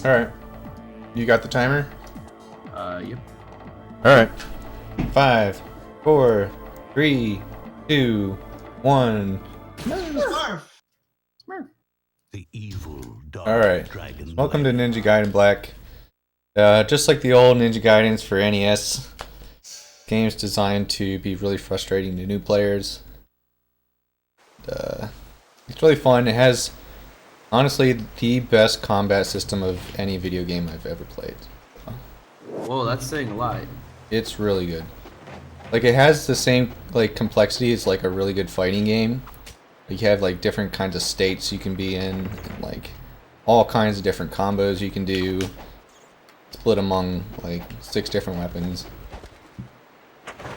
Alright. You got the timer? Yep. Alright. 5, 4, 3, 2, 1. Smurf! The evil dark Alright. dragon. Welcome to Ninja Gaiden Black. Just like the old Ninja Gaidens for NES, game's designed to be really frustrating to new players. It's really fun. It has, honestly, the best combat system of any video game I've ever played. Whoa, that's saying a lot. It's really good. Like, it has the same, like, complexity as, like, a really good fighting game. You have, like, different kinds of states you can be in, and, like, all kinds of different combos you can do. Split among, like, 6 different weapons.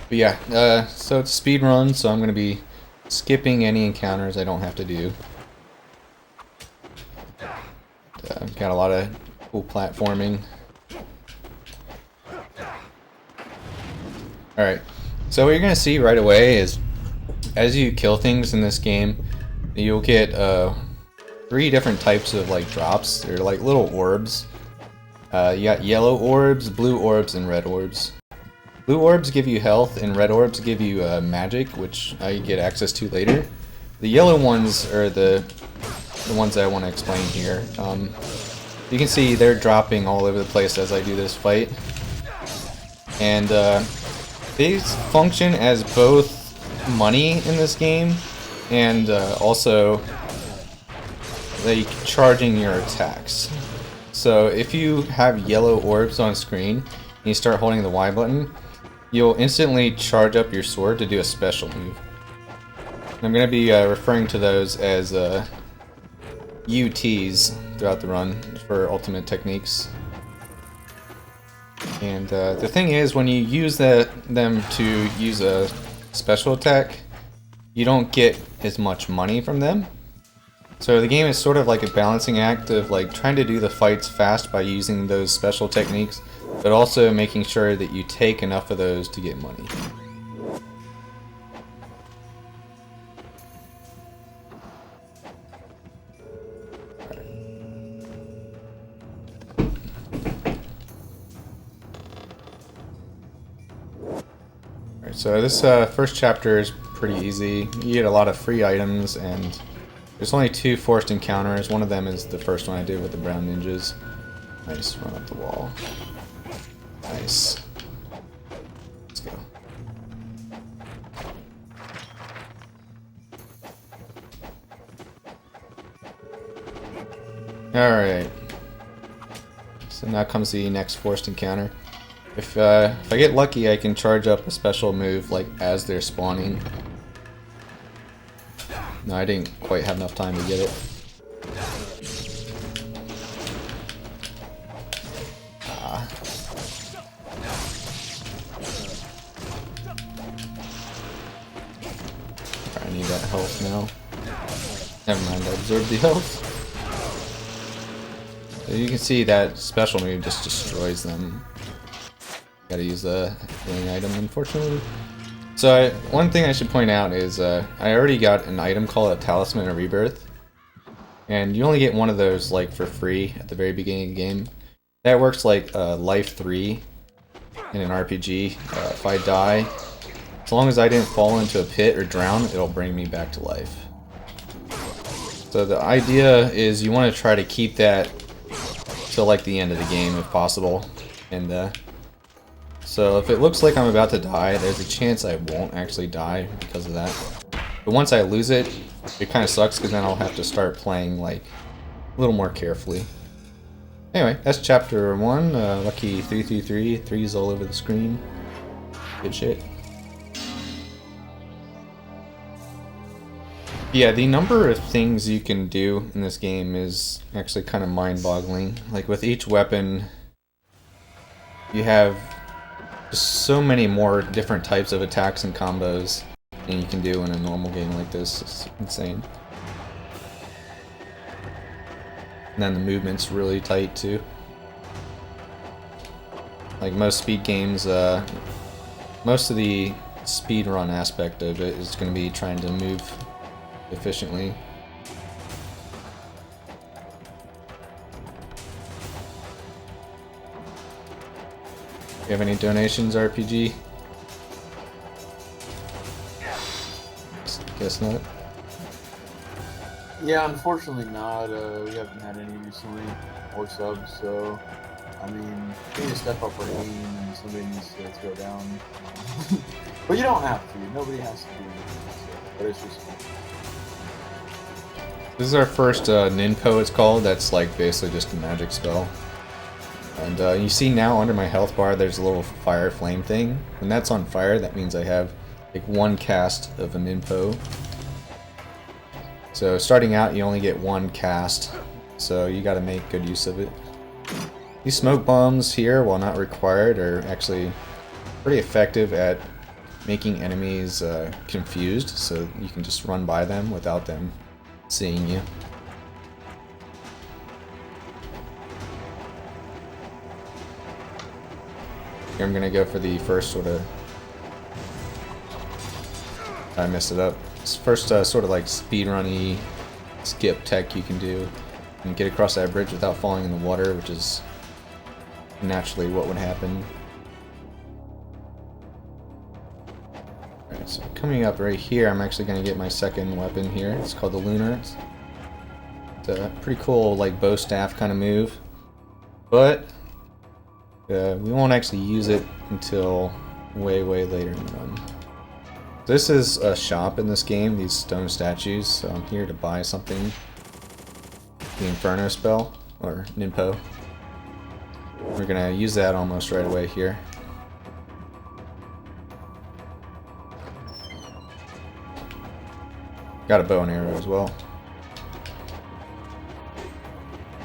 But yeah, so it's a speed run, so I'm going to be skipping any encounters I don't have to do. Got a lot of cool platforming. Alright, so what you're going to see right away is, as you kill things in this game, you'll get 3 different types of like drops. They're like little orbs. You got yellow orbs, blue orbs, and red orbs. Blue orbs give you health, and red orbs give you magic, which I get access to later. The yellow ones are the ones that I want to explain here. You can see they're dropping all over the place as I do this fight. And these function as both money in this game, and also like charging your attacks. So if you have yellow orbs on screen and you start holding the Y button, you'll instantly charge up your sword to do a special move. I'm going to be referring to those as UTs throughout the run for ultimate techniques. And the thing is, when you use them to use a special attack, you don't get as much money from them. So the game is sort of like a balancing act of like trying to do the fights fast by using those special techniques, but also making sure that you take enough of those to get money. Alright, so this first chapter is pretty easy. You get a lot of free items, and there's only 2 forced encounters. One of them is the first one I did with the brown ninjas. Nice, run up the wall. Nice. Let's go. Alright. So now comes the next forced encounter. If I get lucky, I can charge up a special move like as they're spawning. No, I didn't quite have enough time to get it. I need that health now. Never mind, I absorbed the health. So you can see that special move just destroys them. Gotta use a healing item, unfortunately. So one thing I should point out is I already got an item called a Talisman of Rebirth, and you only get one of those like for free at the very beginning of the game. That works like life 3 in an RPG. If I die, as long as I didn't fall into a pit or drown, it'll bring me back to life. So the idea is you want to try to keep that till like the end of the game if possible, and so if it looks like I'm about to die, there's a chance I won't actually die because of that. But once I lose it, it kind of sucks because then I'll have to start playing like a little more carefully. Anyway, that's chapter 1. Lucky 333, 3's all over the screen. Good shit. Yeah, the number of things you can do in this game is actually kind of mind-boggling. Like with each weapon, you have just so many more different types of attacks and combos than you can do in a normal game like this. It's insane. And then the movement's really tight too. Like most speed games, most of the speed run aspect of it is going to be trying to move efficiently. You have any donations, RPG? Guess not. Yeah, unfortunately not. We haven't had any recently, or subs, so I mean, we need to step up our game and somebody needs to throw down. But you don't have to. Nobody has to do it. But it's just fun. This is our first Ninpo, it's called. That's like basically just a magic spell. And you see now under my health bar there's a little fire flame thing. When that's on fire, that means I have like one cast of a Ninpo. So starting out you only get one cast, so you gotta make good use of it. These smoke bombs here, while not required, are actually pretty effective at making enemies confused, so you can just run by them without them seeing you. Here I'm gonna go for the first sort of... I messed it up. This first sort of like speedrun-y skip tech you can do and get across that bridge without falling in the water, which is naturally what would happen. Alright, so coming up right here, I'm actually going to get my second weapon here. It's called the Lunar. It's a pretty cool like bow staff kind of move, but we won't actually use it until way later in the run. This is a shop in this game, these stone statues, so I'm here to buy something. The Inferno spell, or Ninpo. We're gonna use that almost right away here. Got a bow and arrow as well.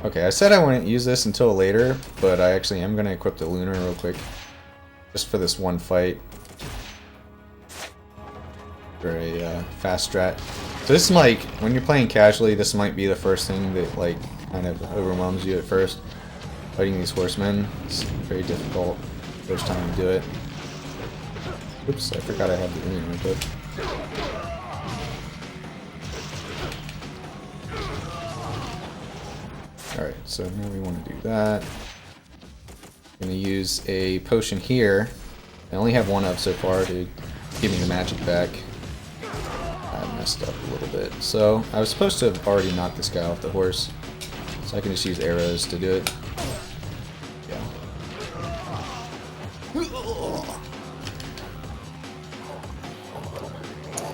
Okay, I said I wouldn't use this until later, but I actually am gonna equip the Lunar real quick. Just for this one fight. For a fast strat. So this might, when you're playing casually, this might be the first thing that like kind of overwhelms you at first. Fighting these horsemen, it's very difficult first time you do it. Oops, I forgot I had the Lunar equipped. Alright, so now we want to do that. I'm going to use a potion here. I only have one up so far to give me the magic back. I messed up a little bit. So, I was supposed to have already knocked this guy off the horse. So I can just use arrows to do it. Yeah.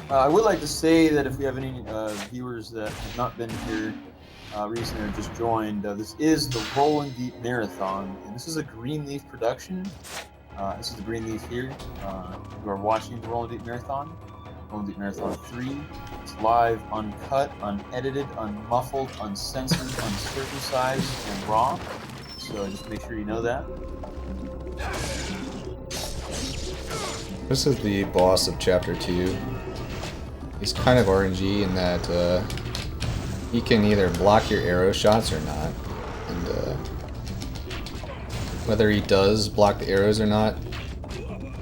I would like to say that if we have any viewers that have not been here recently or just joined, this is the Rollin Deep Marathon, and this is a Greenleaf production. This is the Greenleaf here. You are watching the Rollin Deep Marathon. Rollin Deep Marathon 3. It's live, uncut, unedited, unmuffled, uncensored, uncircumcised, and raw. So just make sure you know that. This is the boss of Chapter 2. He's kind of RNG in that he can either block your arrow shots or not. And whether he does block the arrows or not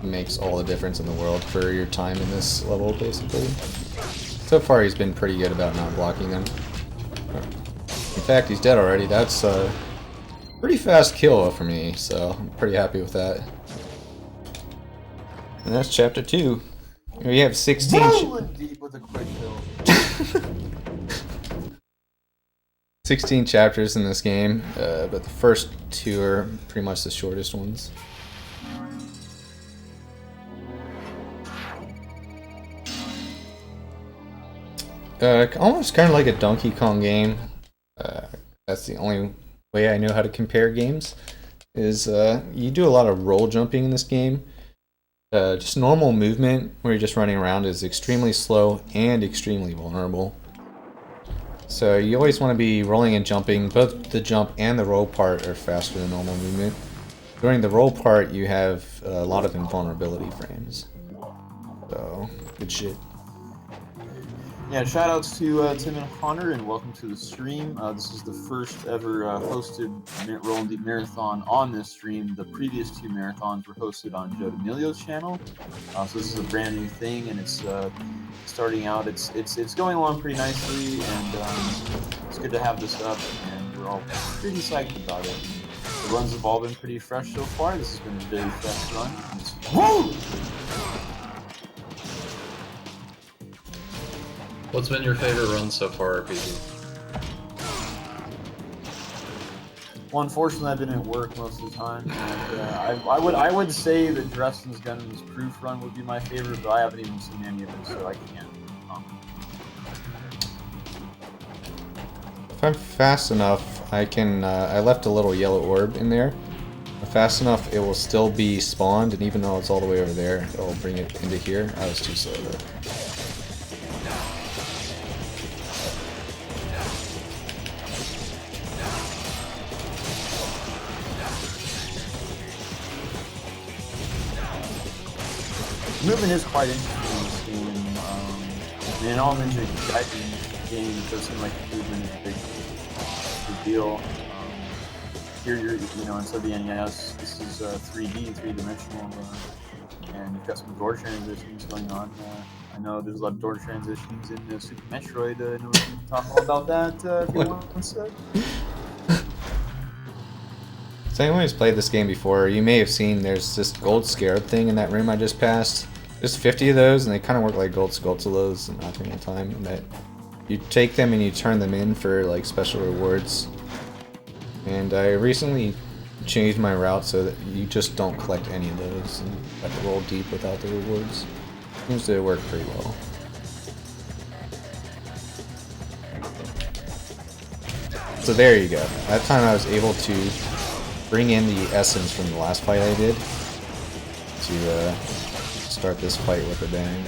makes all the difference in the world for your time in this level, basically. So far he's been pretty good about not blocking them. In fact, he's dead already. That's a pretty fast kill for me, so I'm pretty happy with that. And that's Chapter 2. We have 16... Rolling deep with a quick kill. 16 chapters in this game, but the first 2 are pretty much the shortest ones. Almost kind of like a Donkey Kong game. That's the only way I know how to compare games. Is you do a lot of roll jumping in this game. Just normal movement, where you're just running around, is extremely slow and extremely vulnerable. So you always want to be rolling and jumping. Both the jump and the roll part are faster than normal movement. During the roll part, you have a lot of invulnerability frames. So, good shit. Yeah, shoutouts to Tim and Hunter, and welcome to the stream. This is the first ever hosted Rollin Deep Marathon on this stream. The previous 2 marathons were hosted on Joe D'Amelio's channel. So this is a brand new thing, and it's starting out. It's going along pretty nicely, and it's good to have this up, and we're all pretty psyched about it. The runs have all been pretty fresh so far. This has been a very fresh run. Woo! What's been your favorite run so far, RPG? Well, unfortunately, I've been at work most of the time. And, I would say that Dresden's Gunman's Proof run would be my favorite, but I haven't even seen any of them, so I can't comment. If I'm fast enough, I can. I left a little yellow orb in there. If fast enough, it will still be spawned, and even though it's all the way over there, it'll bring it into here. I was too slow though. Movement is quite interesting in this game. In all Ninja Gaiden games, it does seem like the movement is a big deal. Here, instead of the NES, this is 3D, three-dimensional, and you've got some door transitions going on. I know there's a lot of door transitions in Super Metroid. I know we can talk all about that if you want. So anyone who's played this game before, you may have seen there's this gold scarab thing in that room I just passed. There's 50 of those, and they kind of work like gold Skulltulas in Ocarina of Time, and that you take them and you turn them in for like special rewards. And I recently changed my route so that you just don't collect any of those and have to roll deep without the rewards. Seems to work pretty well. So there you go. That time I was able to bring in the essence from the last fight I did to start this fight with a bang.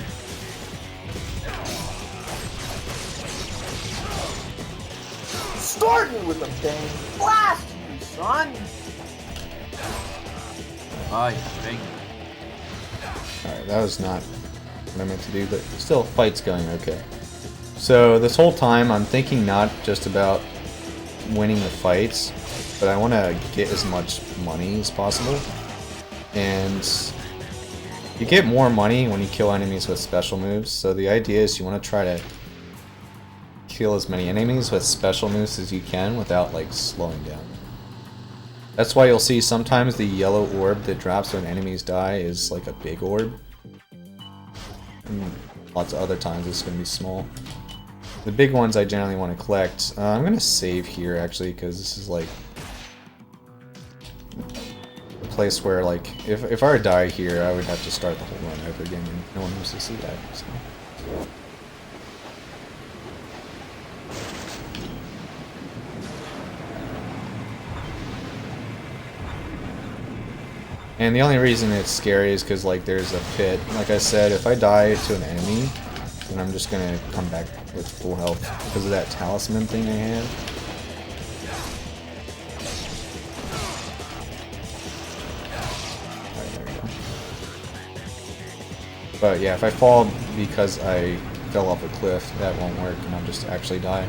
Starting with a bang. Blast you, son! Bye, bang. Alright, that was not what I meant to do, but still, fight's going okay. So this whole time I'm thinking not just about winning the fights, but I want to get as much money as possible. And you get more money when you kill enemies with special moves, so the idea is you want to try to kill as many enemies with special moves as you can without like slowing down. That's why you'll see sometimes the yellow orb that drops when enemies die is like a big orb. And lots of other times it's going to be small. The big ones I generally want to collect. I'm going to save here actually because this is like a place where like if I were to die here I would have to start the whole run over again and no one wants to see that. So. And the only reason it's scary is because like there's a pit. Like I said, if I die to an enemy, then I'm just gonna come back with full health because of that talisman thing I have. Alright, there we go. But yeah, if I fall because I fell off a cliff, that won't work and I'll just actually die.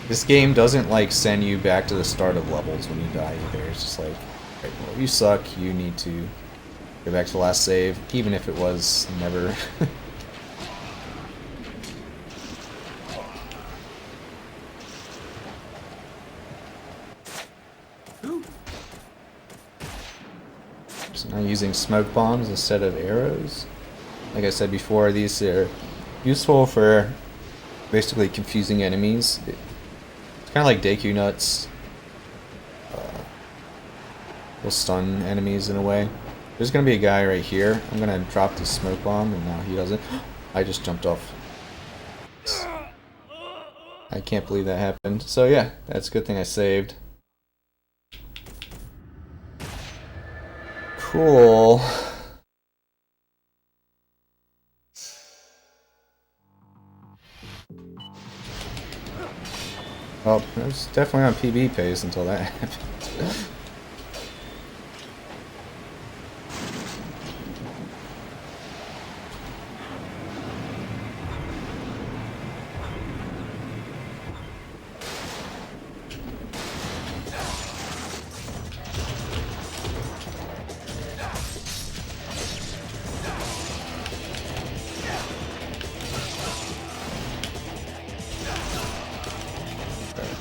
This game doesn't like send you back to the start of levels when you die either. It's just like, right, well, you suck, you need to go back to the last save, even if it was never. So now using smoke bombs instead of arrows. Like I said before, these are useful for basically confusing enemies. It's kind of like Deku Nuts. Will stun enemies in a way. There's gonna be a guy right here. I'm gonna drop the smoke bomb, and now he doesn't. I just jumped off. I can't believe that happened. So yeah, that's a good thing I saved. Cool. Well, I was definitely on PB pace until that happened.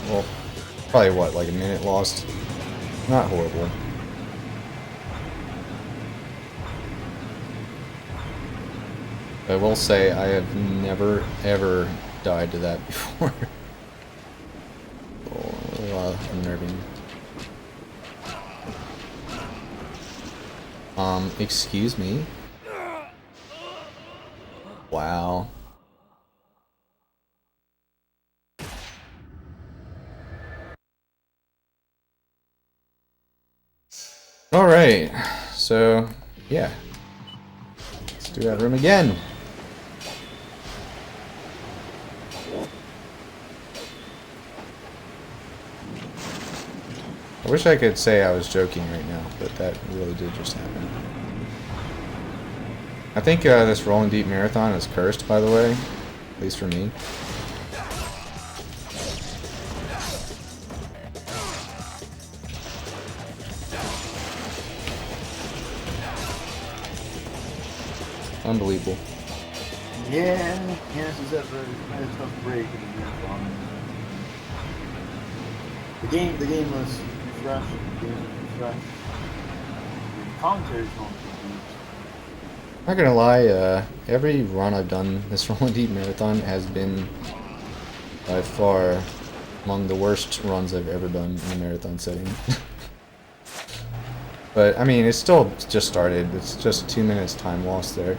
Well, probably what, like a minute lost? Not horrible. I will say I have never ever died to that before. Unnerving. Excuse me? Wow. Alright, so, yeah. Let's do that room again. I wish I could say I was joking right now, but that really did just happen. I think this Rollin Deep Marathon is cursed, by the way. At least for me. Unbelievable. Yeah, Kanis is ever had a tough break in the marathon. The game was fresh. The game was fresh. The commentary's going confused. Not gonna lie, every run I've done this Rollin Deep Marathon has been by far among the worst runs I've ever done in a marathon setting. But I mean, it's still just started. It's just 2 minutes time lost there.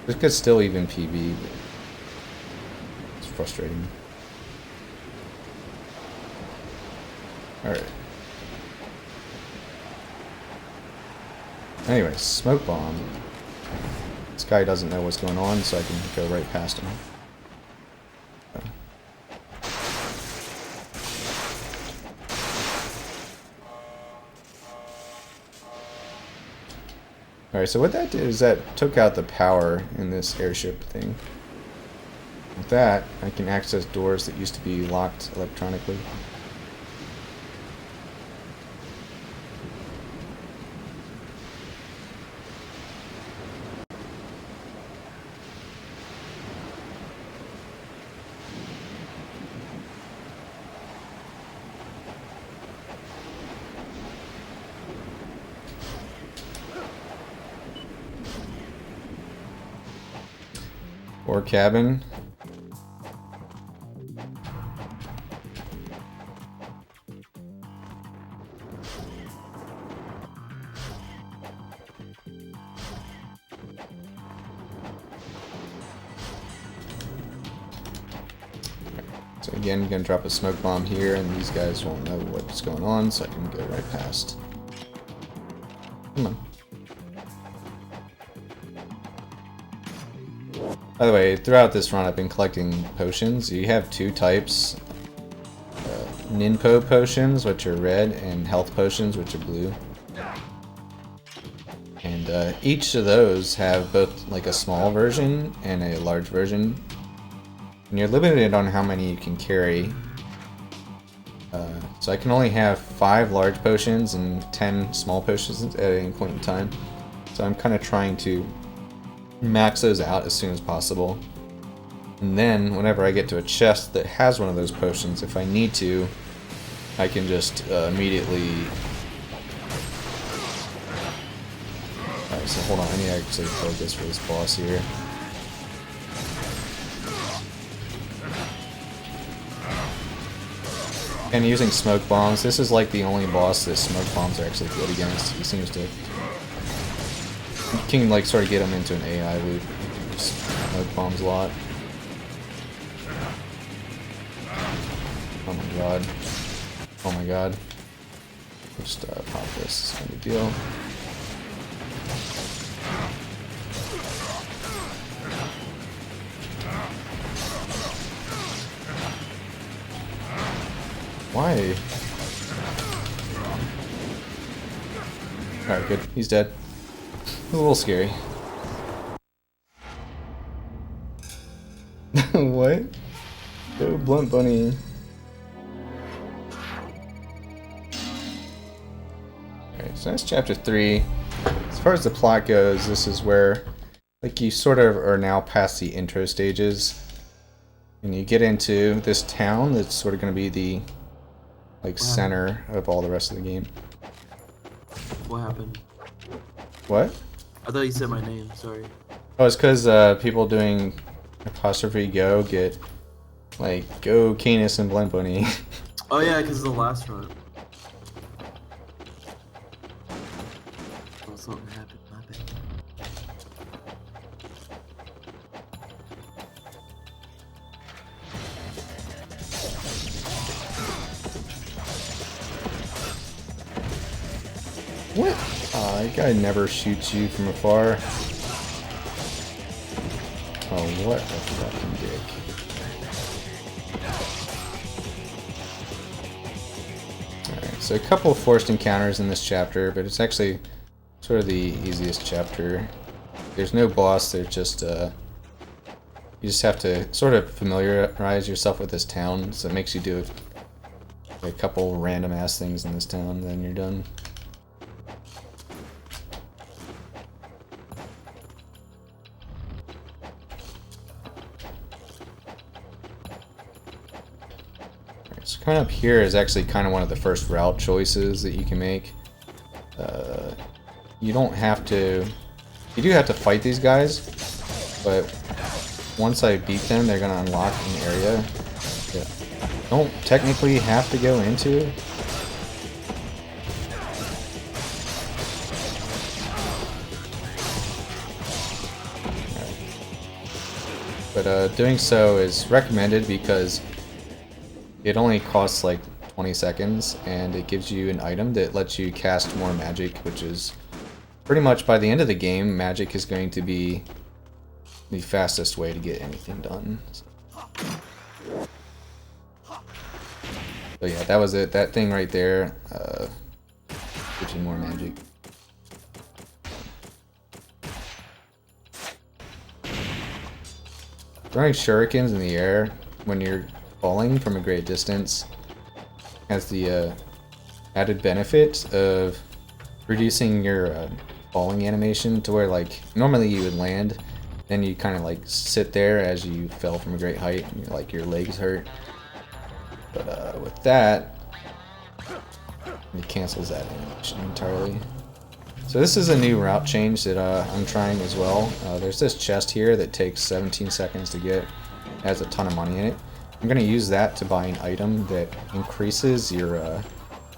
This could still even PB. But it's frustrating. Alright. Anyway, smoke bomb. This guy doesn't know what's going on, so I can go right past him. Alright, so what that did is that took out the power in this airship thing. With that, I can access doors that used to be locked electronically. Or cabin. So again, I'm gonna drop a smoke bomb here, and these guys won't know what's going on, so I can go right past. Come on. By the way, throughout this run I've been collecting potions. You have two types. Ninpo potions, which are red, and health potions, which are blue. And each of those have both like a small version and a large version. And you're limited on how many you can carry. So I can only have 5 large potions and 10 small potions at any point in time. So I'm kind of trying to max those out as soon as possible, and then whenever I get to a chest that has one of those potions, if I need to, I can just immediately. Alright, so hold on, I need to actually focus for this boss here. And using smoke bombs, this is like the only boss that smoke bombs are actually good against. He seems to. You can like sort of get him into an AI loop. Just smoke bombs a lot. Oh my god. Oh my god. Just pop this. It's no big deal. Why? Alright, good. He's dead. A little scary. What? Go Blunt Bunny. Alright, so that's chapter 3. As far as the plot goes, this is where like you sort of are now past the intro stages. And you get into this town that's sort of going to be the like center of all the rest of the game. What happened? What? I thought you said my name. Sorry. Oh, it's because people doing apostrophe go get like go Canis and Blend Bunny. Oh yeah, because the last run. Oh, something happened. My bad. What? Aw, that guy never shoots you from afar. Oh, what a fucking dick. Alright, so a couple of forced encounters in this chapter, but it's actually sort of the easiest chapter. There's no boss, there's just, you just have to sort of familiarize yourself with this town, so it makes you do a couple random ass things in this town, then you're done. So coming up here is actually kind of one of the first route choices that you can make. You don't have to... You do have to fight these guys, but once I beat them, they're going to unlock an area that I don't technically have to go into. But doing so is recommended because it only costs like 20 seconds and it gives you an item that lets you cast more magic, which is pretty much by the end of the game, magic is going to be the fastest way to get anything done. So yeah, that was it. That thing right there gives you more magic. Throwing shurikens in the air when you're falling from a great distance has the added benefit of reducing your falling animation to where, like, normally you would land, then you kind of like sit there as you fell from a great height and you're, like, your legs hurt. But with that, it cancels that animation entirely. So this is a new route change that I'm trying as well. There's this chest here that takes 17 seconds to get. It has a ton of money in it. I'm going to use that to buy an item that increases your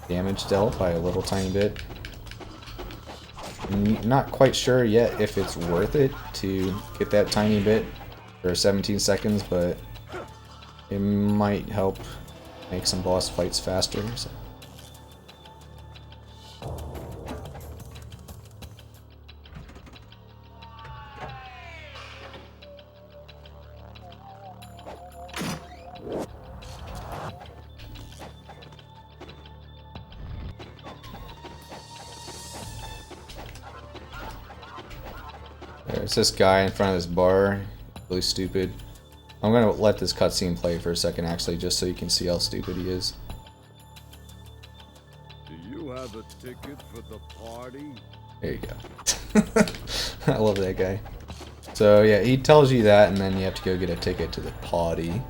damage dealt by a little tiny bit. I'm not quite sure yet if it's worth it to get that tiny bit for 17 seconds, but it might help make some boss fights faster. So. There's this guy in front of this bar, really stupid. I'm gonna let this cutscene play for a second actually, just so you can see how stupid he is. Do you have a ticket for the party? There you go. I love that guy. So yeah, he tells you that and then you have to go get a ticket to the party.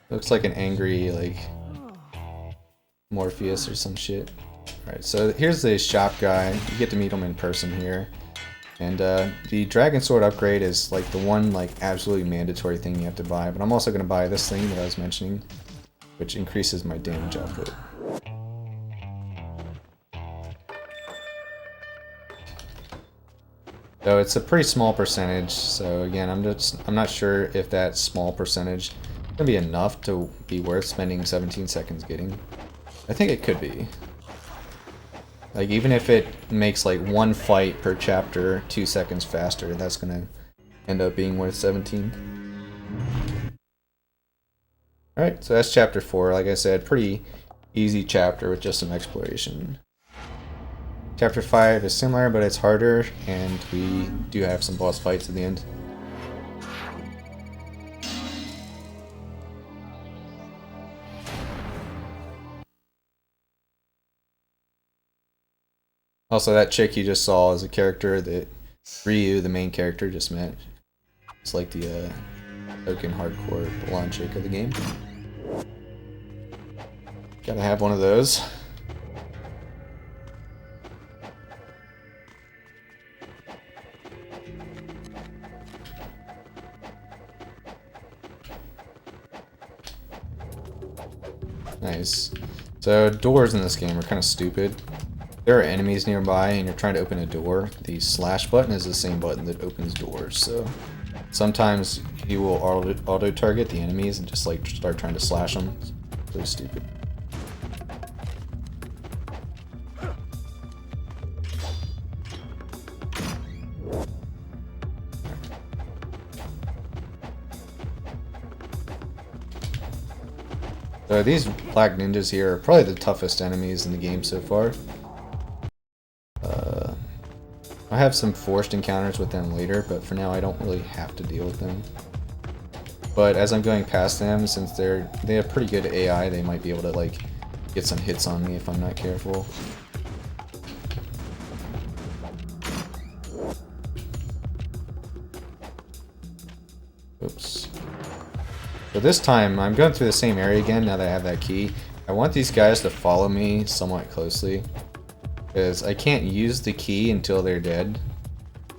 Looks like an angry, like, Morpheus or some shit. Alright, so here's the shop guy. You get to meet him in person here. And the Dragon Sword upgrade is like the one like absolutely mandatory thing you have to buy. But I'm also going to buy this thing that I was mentioning, which increases my damage output. So it's a pretty small percentage. So again, I'm not sure if that small percentage gonna be enough to be worth spending 17 seconds getting. I think it could be. Like, even if it makes like one fight per chapter 2 seconds faster, that's gonna end up being worth 17. Alright, so that's chapter 4. Like I said, pretty easy chapter with just some exploration. Chapter 5 is similar, but it's harder, and we do have some boss fights at the end. Also, that chick you just saw is a character that Ryu, the main character, just met. It's like the token hardcore blonde chick of the game. Gotta have one of those. Nice. So doors in this game are kind of stupid. There are enemies nearby and you're trying to open a door. The slash button is the same button that opens doors, so sometimes you will auto target the enemies and just like start trying to slash them. It's really stupid. So these black ninjas here are probably the toughest enemies in the game so far. I have some forced encounters with them later, but for now I don't really have to deal with them. But as I'm going past them, since they have pretty good AI, they might be able to like get some hits on me if I'm not careful. Oops. So this time, I'm going through the same area again now that I have that key. I want these guys to follow me somewhat closely, because I can't use the key until they're dead.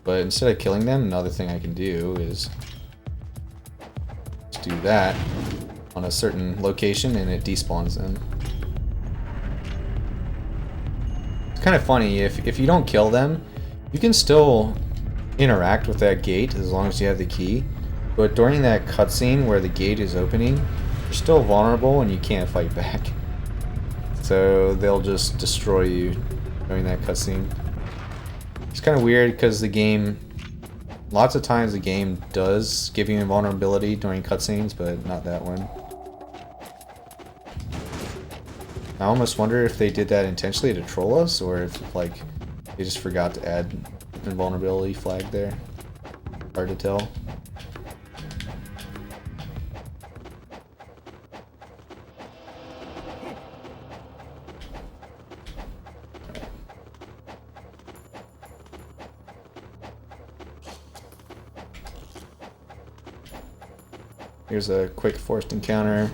But instead of killing them, another thing I can do is just do that on a certain location and it despawns them. It's kind of funny, if you don't kill them, you can still interact with that gate as long as you have the key. But during that cutscene where the gate is opening, you're still vulnerable and you can't fight back. So they'll just destroy you during that cutscene. It's kind of weird because the game, lots of times the game does give you invulnerability during cutscenes, but not that one. I almost wonder if they did that intentionally to troll us, or if like they just forgot to add invulnerability flag there. Hard to tell. Here's a quick forced encounter.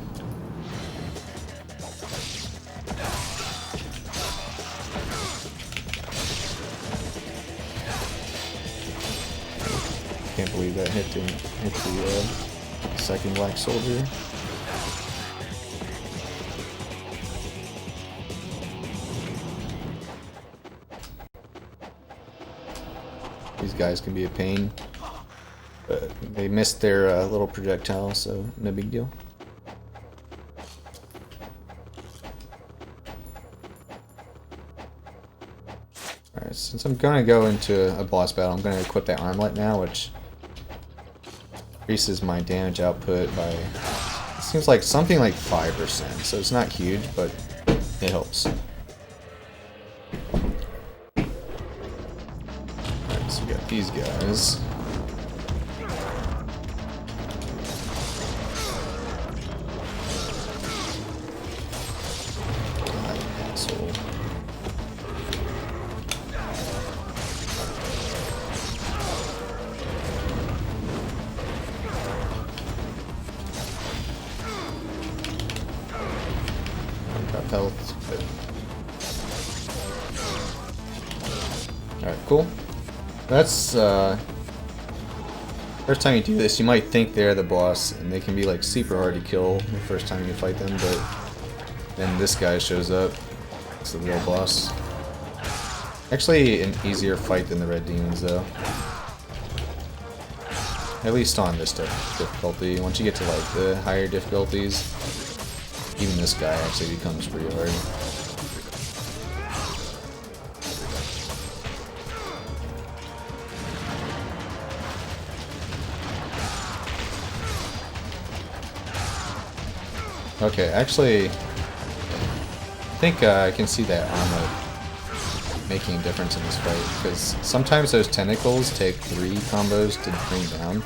Can't believe that hit the second black soldier. These guys can be a pain. But they missed their little projectile, so no big deal. Alright, since I'm going to go into a boss battle, I'm going to equip that armlet now, which increases my damage output by, it seems like something like 5%, so it's not huge, but it helps. Alright, so we got these guys. Health. Alright, cool. That's first time you do this, you might think they're the boss, and they can be like super hard to kill the first time you fight them, but then this guy shows up. It's the real boss. Actually an easier fight than the red demons though. At least on this difficulty. Once you get to like the higher difficulties, even this guy actually becomes pretty hard. Okay, actually, I think I can see that armor making a difference in this fight, because sometimes those tentacles take 3 combos to bring down.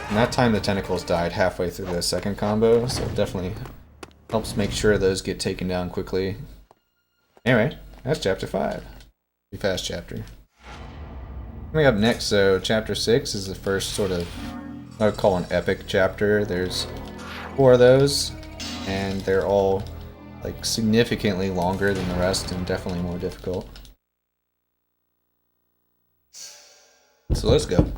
And that time the tentacles died halfway through the second combo, so it definitely helps make sure those get taken down quickly. Anyway, that's chapter 5. Pretty fast chapter. Coming up next, so Chapter 6 is the first sort of, I would call an epic chapter. There's 4 of those, and they're all like significantly longer than the rest and definitely more difficult. So let's go.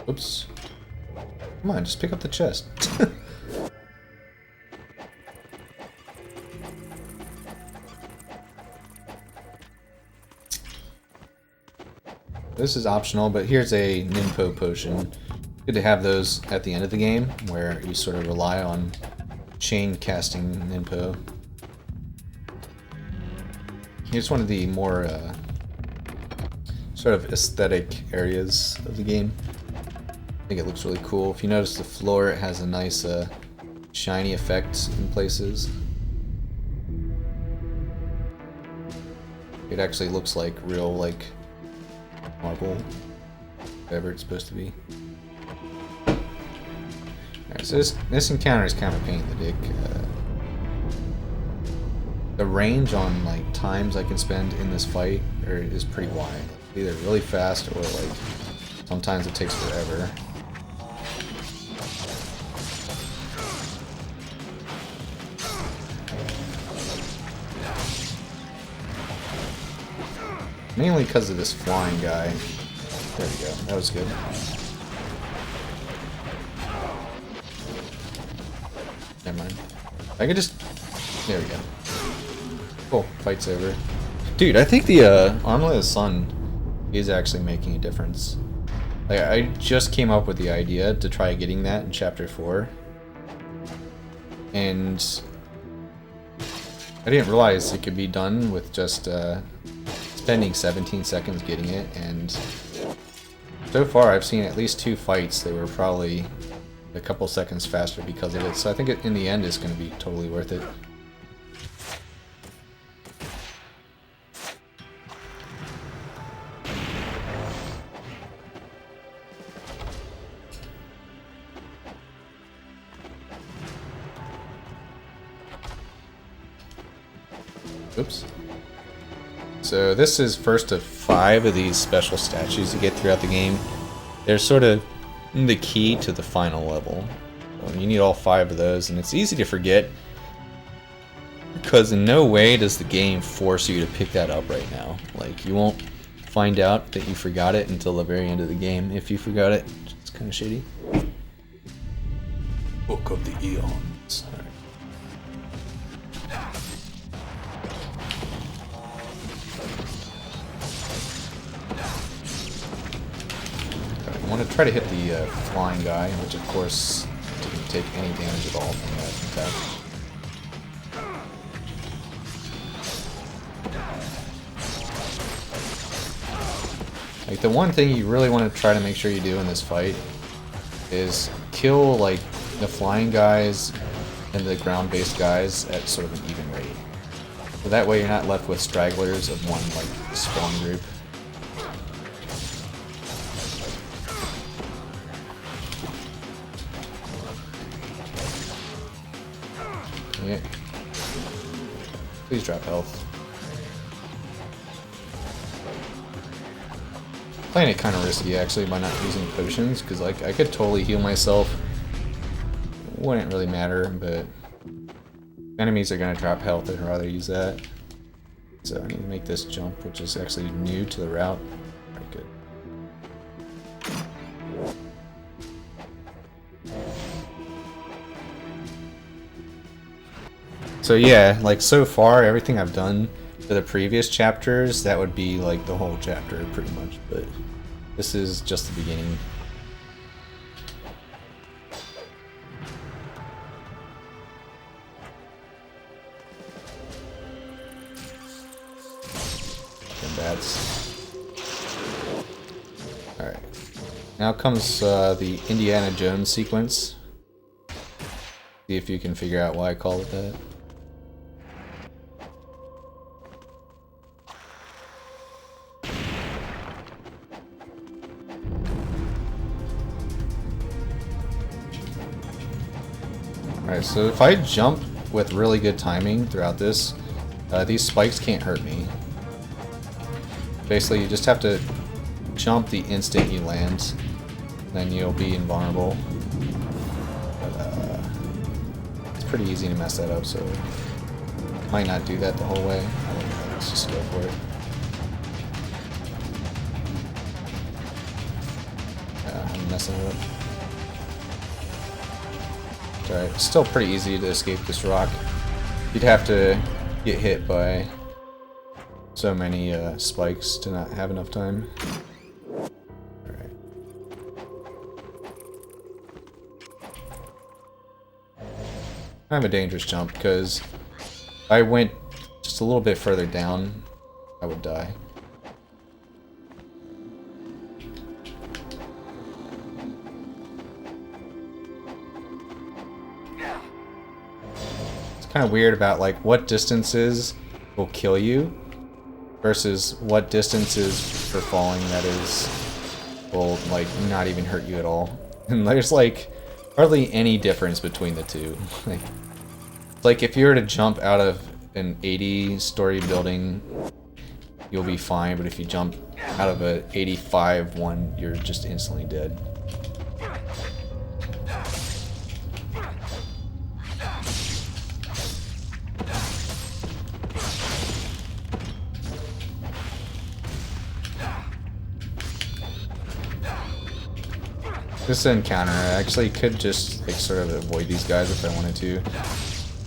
Oops. Come on, just pick up the chest. This is optional, but here's a Ninpo potion. Good to have those at the end of the game, where you sort of rely on chain casting Ninpo. Here's one of the more sort of aesthetic areas of the game. I think it looks really cool. If you notice the floor, it has a nice shiny effect in places. It actually looks like real, like, marble, whatever it's supposed to be. Alright, so this encounter is kind of a pain in the dick. The range on like times I can spend in this fight is pretty wide. Either really fast or like sometimes it takes forever. Mainly because of this flying guy. There we go. That was good. Never mind. I could just... There we go. Cool. Fight's over. Dude, I think the Armlet of the Sun is actually making a difference. Like, I just came up with the idea to try getting that in Chapter 4. And... I didn't realize it could be done with just, spending 17 seconds getting it, and so far I've seen at least 2 fights that were probably a couple seconds faster because of it, so I think in the end it's going to be totally worth it. Oops. So this is first of 5 of these special statues you get throughout the game. They're sort of the key to the final level. So you need all 5 of those, and it's easy to forget because in no way does the game force you to pick that up right now. Like, you won't find out that you forgot it until the very end of the game. If you forgot it, it's kind of shitty. Book of the Eons. All right. I want to try to hit the flying guy, which of course didn't take any damage at all from that attack. Like, the one thing you really want to try to make sure you do in this fight is kill like the flying guys and the ground-based guys at sort of an even rate. So that way you're not left with stragglers of one like spawn group. Yeah. Please drop health. Playing it kind of risky actually by not using potions, because like I could totally heal myself. It wouldn't really matter, but enemies are gonna drop health. I'd rather use that. So I need to make this jump, which is actually new to the route. Alright, good. So yeah, like so far, everything I've done for the previous chapters, that would be like the whole chapter pretty much, but this is just the beginning. And bats. Alright. Now comes the Indiana Jones sequence. See if you can figure out why I call it that. Alright, so if I jump with really good timing throughout this, these spikes can't hurt me. Basically, you just have to jump the instant you land, then you'll be invulnerable. But, it's pretty easy to mess that up, so might not do that the whole way. I don't know, let's just go for it. I'm messing it up. Alright, still pretty easy to escape this rock. You'd have to get hit by so many spikes to not have enough time. Alright. I have a dangerous jump because if I went just a little bit further down, I would die. Kind of weird about like what distances will kill you versus what distances for falling that is will like not even hurt you at all. And there's like hardly any difference between the two. Like if you were to jump out of an 80-story building, you'll be fine, but if you jump out of an 85 one, you're just instantly dead. This encounter, I actually could just like sort of avoid these guys if I wanted to,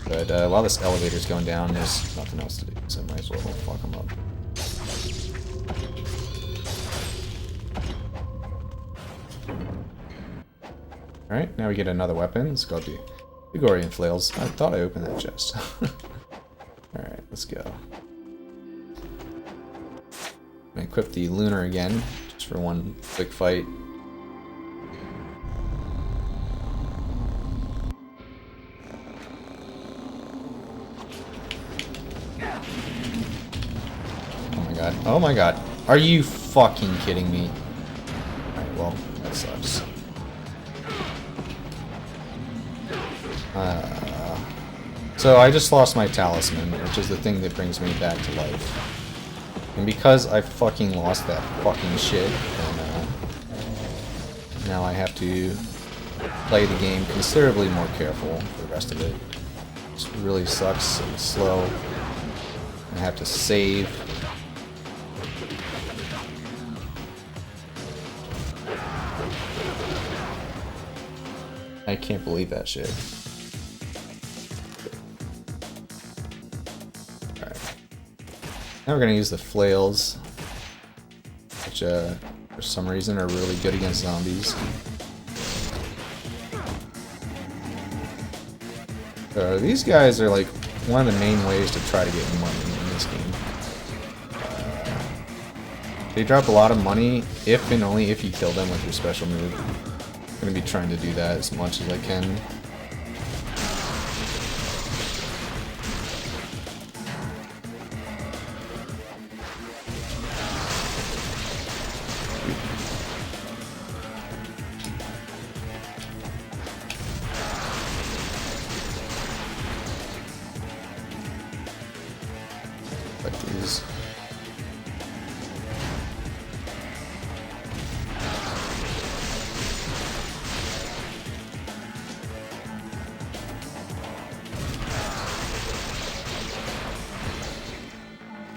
but while this elevator's going down, there's nothing else to do, so I might as well fuck them up. Alright, now we get another weapon. It's called the Gregorian Flails. I thought I opened that chest. Alright, let's go. I'm gonna equip the Lunar again, just for one quick fight. Oh my god. Are you fucking kidding me? Alright, well, that sucks. So I just lost my talisman, which is the thing that brings me back to life. And because I fucking lost that fucking shit, then, now I have to play the game considerably more careful for the rest of it. It really sucks and slow. I have to save. I can't believe that shit. Alright. Now we're gonna use the flails, which for some reason are really good against zombies. These guys are like one of the main ways to try to get money in this game. They drop a lot of money if and only if you kill them with your special move. I'm gonna be trying to do that as much as I can. Like these.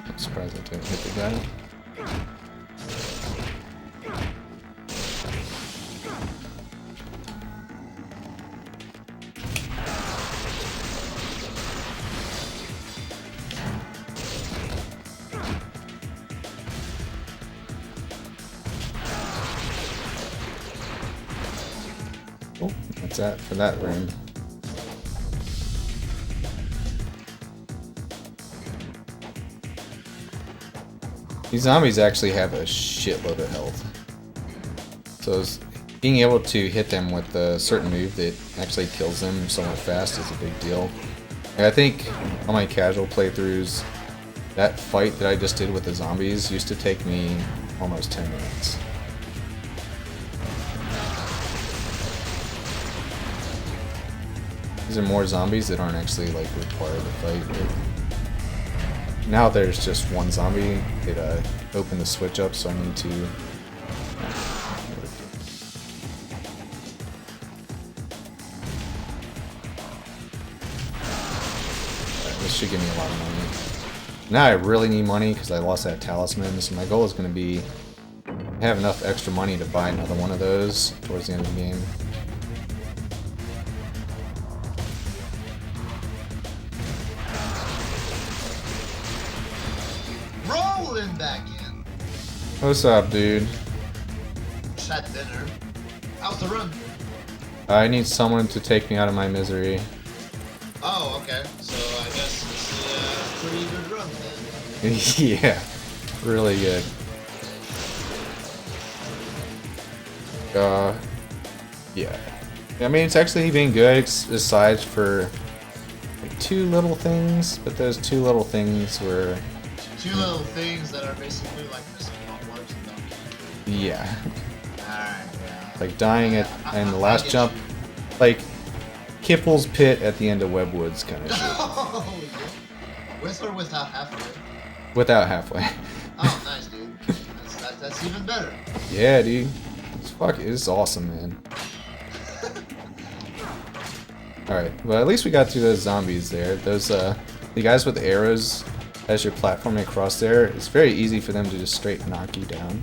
I'm surprised I didn't hit the guy. Oh, that's that for that room. These zombies actually have a shitload of health. So being able to hit them with a certain move that actually kills them somewhat fast is a big deal. And I think on my casual playthroughs, that fight that I just did with the zombies used to take me almost 10 minutes. These are more zombies that aren't actually like required to fight. Now there's just one zombie. It opened the switch up, so I need to. This should give me a lot of money. Now I really need money because I lost that talisman. So my goal is going to be have enough extra money to buy another one of those towards the end of the game. Rollin back in. What's up, dude? Just had dinner. How's the run? I need someone to take me out of my misery. Oh, okay. So I guess it's a pretty good run then. Yeah, really good. Yeah. I mean, it's actually been good, aside for like 2 little things, but those 2 little things were... 2 little things that are basically like missing words and don't. Yeah. Alright, yeah. Like dying at and the last jump, like Kipple's pit at the end of Webwoods kind of shit. With or without halfway? Without halfway. Oh, nice, dude. That's even better. Yeah, dude. It's awesome, man. Alright, well at least we got through those zombies there. Those, the guys with arrows as you're platforming across there, it's very easy for them to just straight knock you down.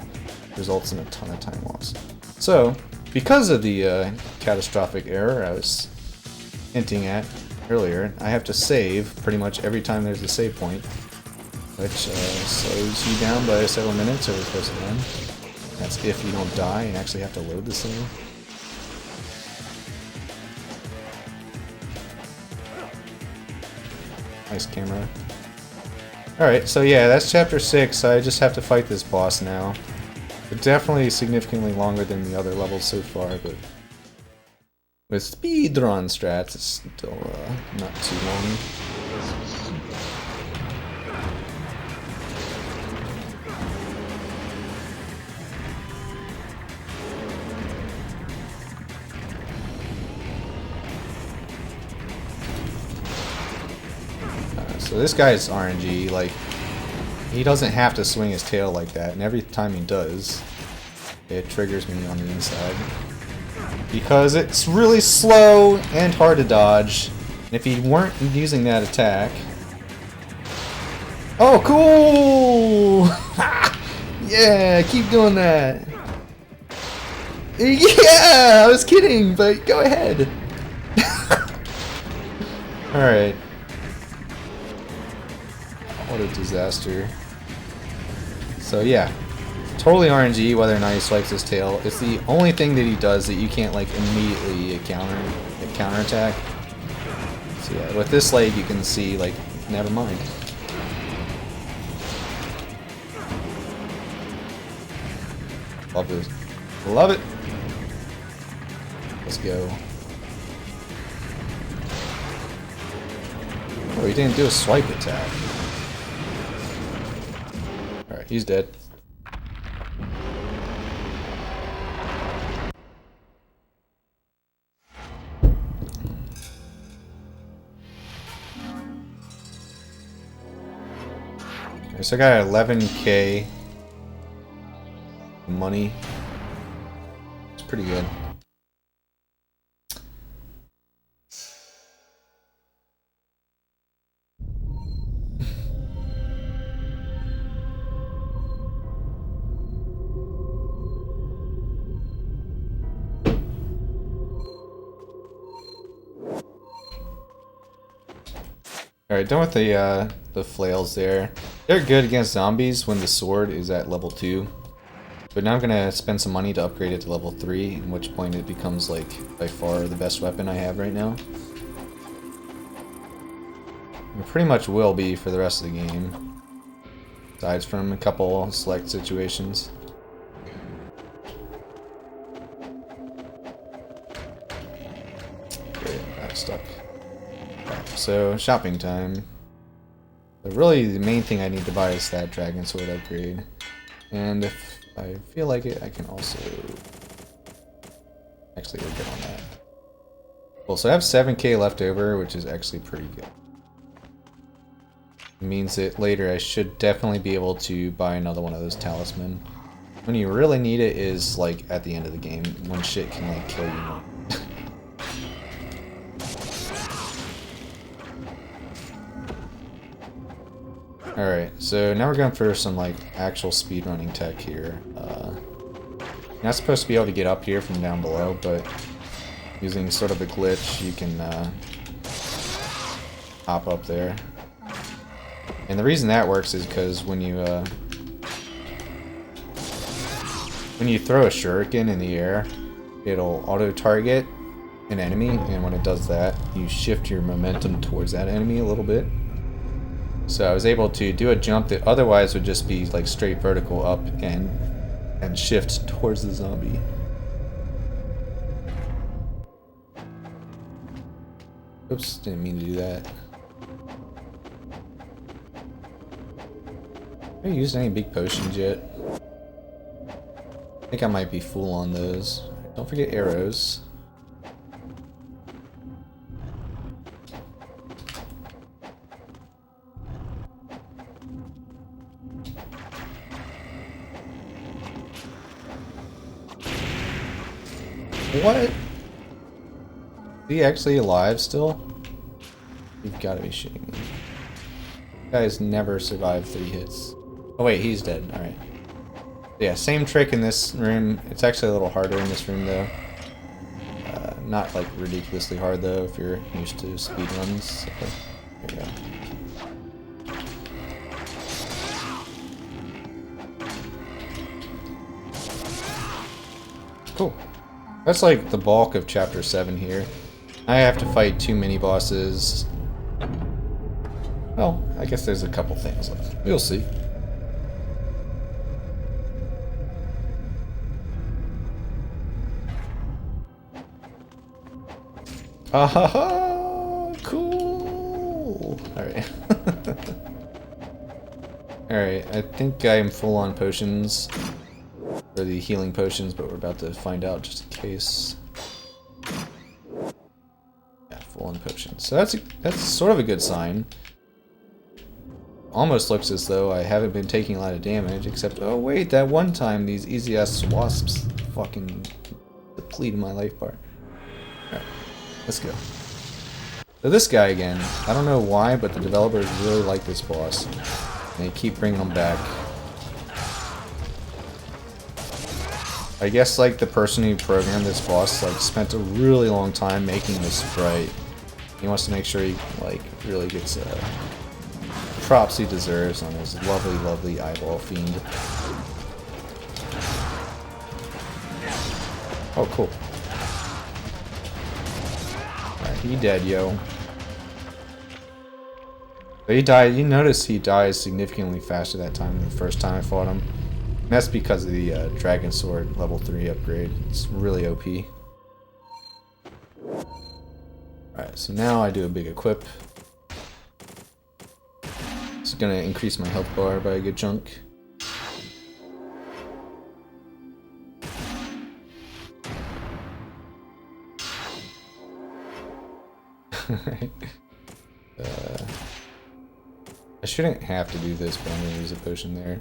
Results in a ton of time loss. So, because of the catastrophic error I was hinting at earlier, I have to save pretty much every time there's a save point, which slows you down by several minutes over the course of the run. That's if you don't die and actually have to load the save. Nice camera. Alright, so yeah, that's chapter 6. I just have to fight this boss now. But definitely significantly longer than the other levels so far, but with speedrun strats, it's still not too long. So this guy's RNG, like, he doesn't have to swing his tail like that, and every time he does, it triggers me on the inside. Because it's really slow and hard to dodge, and if he weren't using that attack... Oh, cool! Yeah, keep doing that! Yeah, I was kidding, but go ahead! Alright. What a disaster. So yeah, totally RNG whether or not he swipes his tail. It's the only thing that he does that you can't like immediately counterattack. So yeah, with this leg you can see like, never mind. Love this. Love it! Let's go. Oh, he didn't do a swipe attack. Alright, he's dead. Okay, so I got 11k money. It's pretty good. Alright, done with the flails there. They're good against zombies when the sword is at level 2. But now I'm gonna spend some money to upgrade it to level 3, at which point it becomes like by far the best weapon I have right now. It pretty much will be for the rest of the game. Aside from a couple select situations. Okay, I'm stuck. So, shopping time. But really, the main thing I need to buy is that Dragon Sword upgrade. And if I feel like it, I can also... Actually, we'll get on that. Cool, so I have 7k left over, which is actually pretty good. It means that later I should definitely be able to buy another one of those talisman. When you really need it is like at the end of the game, when shit can like kill you. Alright, so now we're going for some like actual speedrunning tech here. You're not supposed to be able to get up here from down below, but using sort of a glitch, you can hop up there. And the reason that works is because when you throw a shuriken in the air, it'll auto-target an enemy, and when it does that, you shift your momentum towards that enemy a little bit. So I was able to do a jump that otherwise would just be like straight vertical up and shift towards the zombie. Oops, didn't mean to do that. Have you used any big potions yet? I think I might be full on those. Don't forget arrows. What? Is he actually alive still? You've got to be shitting me. This guy's never survived 3 hits. Oh wait, he's dead. Alright. Yeah, same trick in this room. It's actually a little harder in this room though. Not like ridiculously hard though if you're used to speedruns. So, there you go. Cool. That's like the bulk of chapter 7 here. I have to fight 2 mini bosses. Well, I guess there's a couple things left. We'll see. Ah ha ha! Cool! Alright. Alright, I think I'm full on potions. Or the healing potions, but we're about to find out just in case. Yeah, full on potions. So that's sort of a good sign. Almost looks as though I haven't been taking a lot of damage, except, oh wait, that one time these easy ass wasps fucking depleted my life bar. Alright, let's go. So this guy again, I don't know why, but the developers really like this boss. And they keep bringing him back. I guess like the person who programmed this boss like spent a really long time making this sprite. He wants to make sure he like really gets props he deserves on his lovely, lovely eyeball fiend. Oh, cool. Alright, he dead, yo. But he died. You notice he dies significantly faster that time than the first time I fought him. And that's because of the Dragon Sword level 3 upgrade. It's really OP. Alright, so now I do a big equip. It's gonna increase my health bar by a good chunk. I shouldn't have to do this, but I'm gonna use a potion there.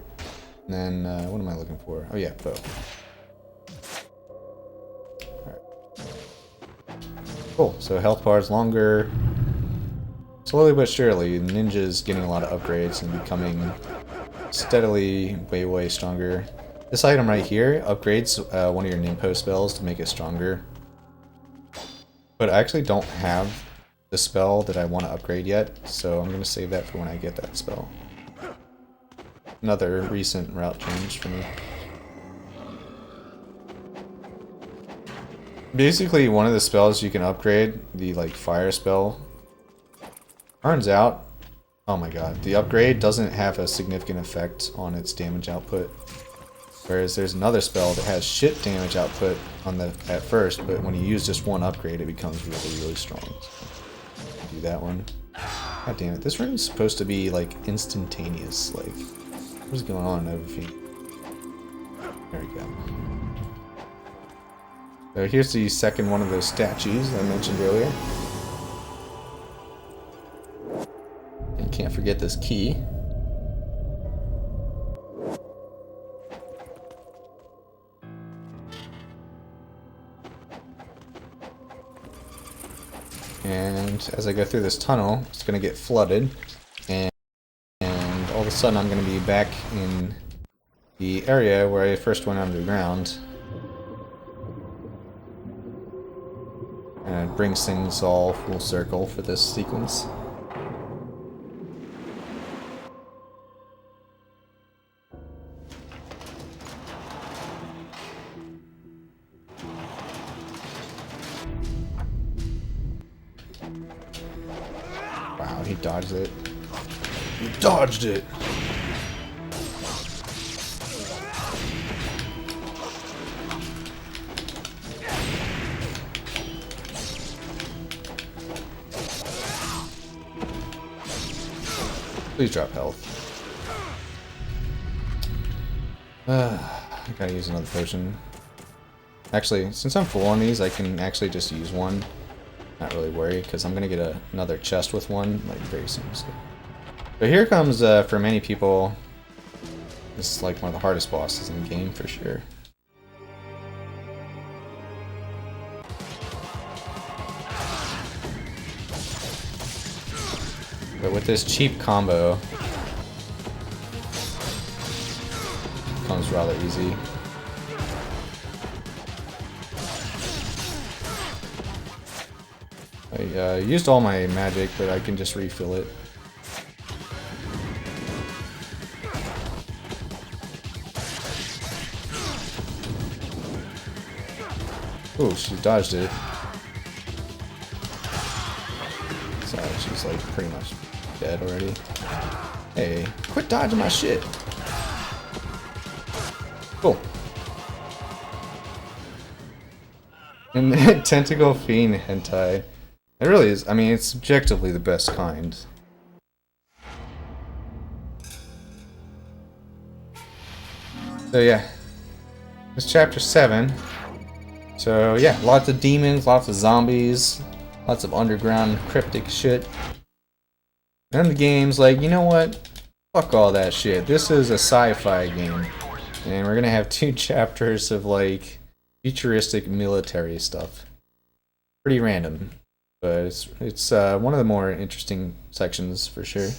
And then, what am I looking for? Oh yeah, bow. Alright. Cool, so health bar is longer. Slowly but surely, Ninja's getting a lot of upgrades and becoming steadily way stronger. This item right here upgrades one of your Nimpo spells to make it stronger. But I actually don't have the spell that I want to upgrade yet, so I'm going to save that for when I get that spell. Another recent route change for me. Basically, one of the spells you can upgrade, the like fire spell, turns out, oh my god, the upgrade doesn't have a significant effect on its damage output. Whereas there's another spell that has shit damage output on the at first, but when you use just one upgrade, it becomes really strong. So, do that one. God damn it, this room's supposed to be like instantaneous. Like, what's going on over here? There we go. So here's the second one of those statues I mentioned earlier. And can't forget this key. And as I go through this tunnel, it's going to get flooded. And all of a sudden I'm going to be back in the area where I first went underground. And it brings things all full circle for this sequence. Wow, he dodged it. He dodged it! Please drop health. I gotta use another potion. Actually, since I'm full on these, I can actually just use one. Not really worry, because I'm gonna get another chest with one, like, very soon. But here comes, for many people, this is like one of the hardest bosses in the game, for sure. But with this cheap combo, it comes rather easy. I used all my magic, but I can just refill it. Ooh, she dodged it. So she's like pretty much dead already. Hey, quit dodging my shit. Cool. And Tentacle Fiend Hentai. It really is. I mean, it's objectively the best kind. So yeah, it's chapter 7. So yeah, lots of demons, lots of zombies, lots of underground cryptic shit. And the game's like, you know what? Fuck all that shit. This is a sci-fi game, and we're gonna have 2 chapters of like futuristic military stuff. Pretty random. But it's one of the more interesting sections for sure.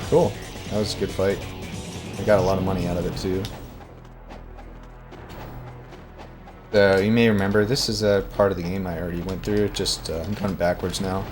Cool. That was a good fight. I got a lot of money out of it too. So you may remember this is a part of the game I already went through. Just I'm going backwards now.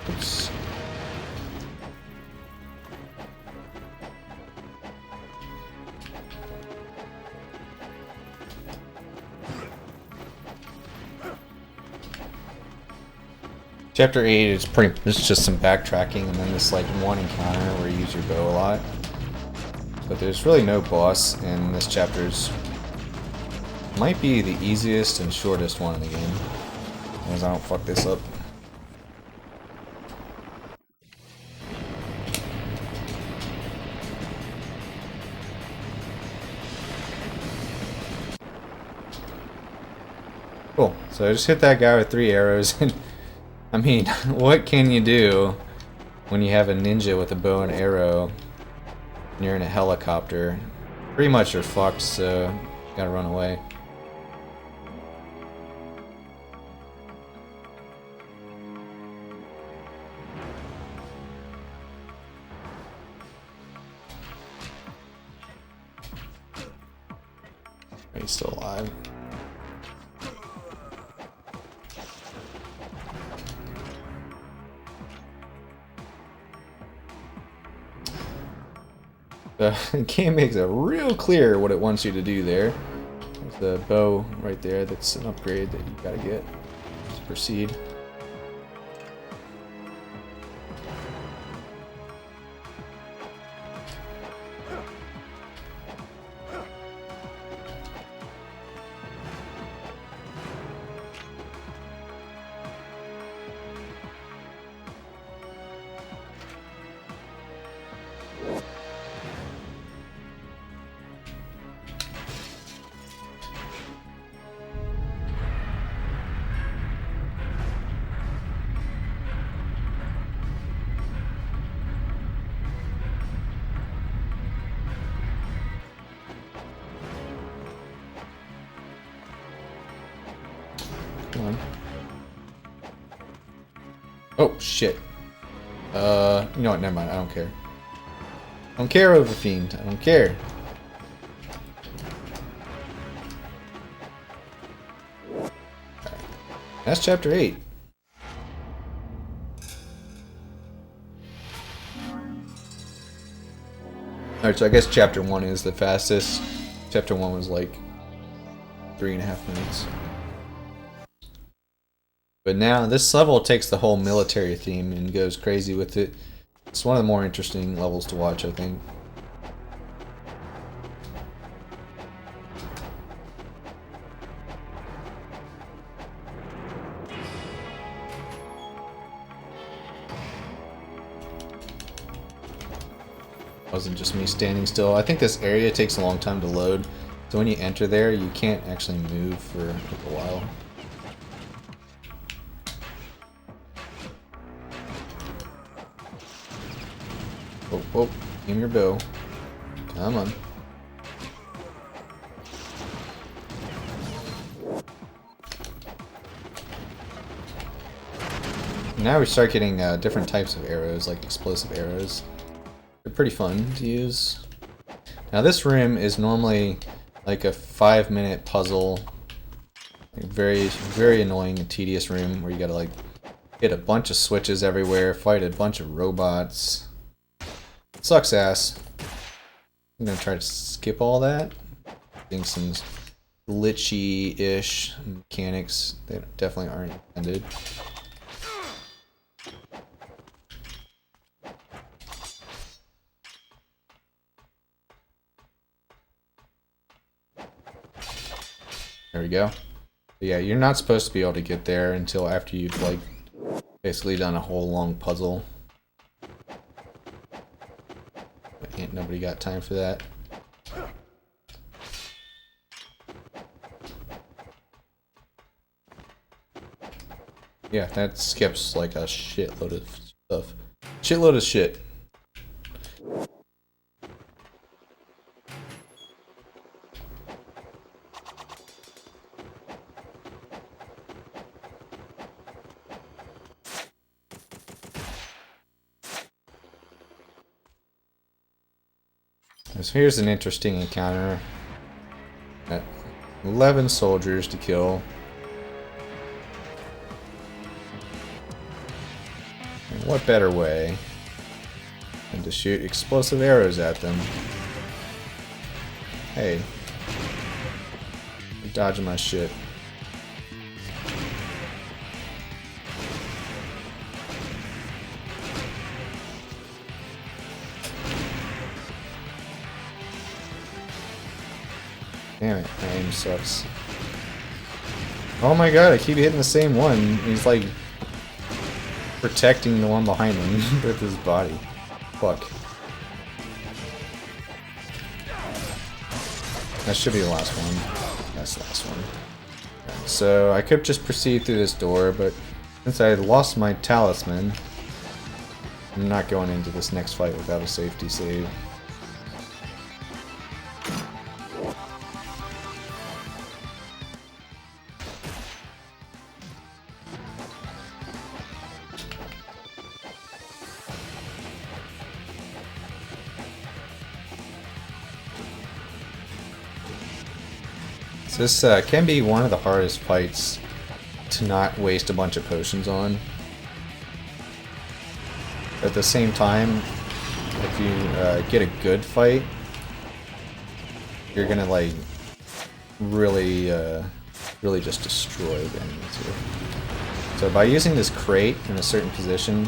Oops. Chapter 8 is it's just some backtracking, and then this like one encounter where you use your bow a lot. But there's really no boss in this chapter's. Might be the easiest and shortest one in the game, as I don't fuck this up. So I just hit that guy with 3 arrows, and I mean, what can you do when you have a ninja with a bow and arrow and you're in a helicopter? Pretty much you're fucked, so you gotta run away. He's still alive. The game makes it real clear what it wants you to do there. There's the bow right there, that's an upgrade that you gotta get to proceed. Come on. Oh, shit. You know what? Never mind. I don't care. I don't care, Overfiend. I don't care. Alright. That's chapter 8. Alright, so I guess chapter 1 is the fastest. Chapter 1 was like 3.5 minutes. But now this level takes the whole military theme and goes crazy with it. It's one of the more interesting levels to watch, I think. Wasn't just me standing still. I think this area takes a long time to load, so when you enter there, you can't actually move for a while. Oh, oh, aim your bow. Come on. Now we start getting different types of arrows, like explosive arrows. They're pretty fun to use. Now this room is normally like a 5-minute puzzle. Like very, very annoying and tedious room where you gotta like hit a bunch of switches everywhere, fight a bunch of robots. Sucks ass. I'm gonna try to skip all that. I think some glitchy-ish mechanics that definitely aren't intended. There we go. But yeah, you're not supposed to be able to get there until after you've like basically done a whole long puzzle. Ain't nobody got time for that. Yeah, that skips like a shitload of stuff. Shitload of shit. So here's an interesting encounter. 11 soldiers to kill. And what better way than to shoot explosive arrows at them? Hey. You're dodging my shit. Damn it, my aim sucks. Oh my god, I keep hitting the same one. He's like protecting the one behind him with his body. Fuck. That should be the last one. That's the last one. so I could just proceed through this door, but since I lost my talisman, I'm not going into this next fight without a safety save. This can be one of the hardest fights to not waste a bunch of potions on. At the same time, if you get a good fight, you're gonna like really just destroy the enemies here. So by using this crate in a certain position,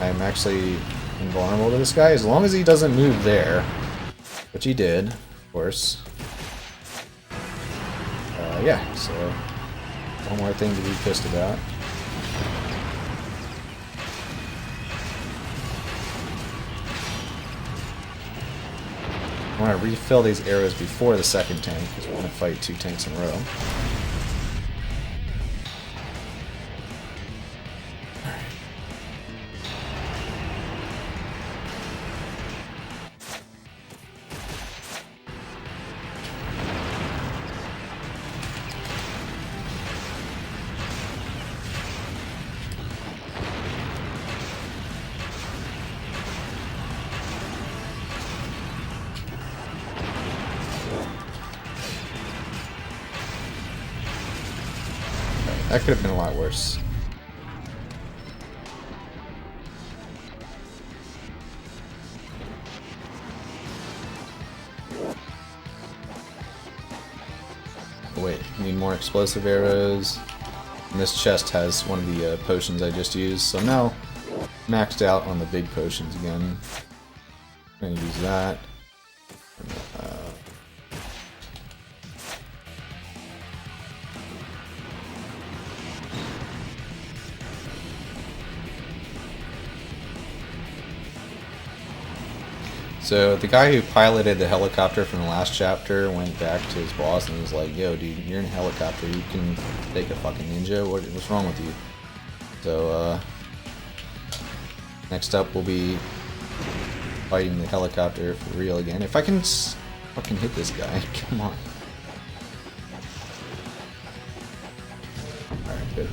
I'm actually invulnerable to this guy as long as he doesn't move there, which he did, of course. Yeah, so one more thing to be pissed about. I want to refill these arrows before the second tank because we're going to fight 2 tanks in a row. That could have been a lot worse. Oh, wait, need more explosive arrows. And this chest has one of the potions I just used, so now maxed out on the big potions again. I'm gonna use that. So the guy who piloted the helicopter from the last chapter went back to his boss and was like, "Yo, dude, you're in a helicopter. You can take a fucking ninja. What's wrong with you?" So next up we'll be fighting the helicopter for real again. If I can fucking hit this guy, come on. All right, good.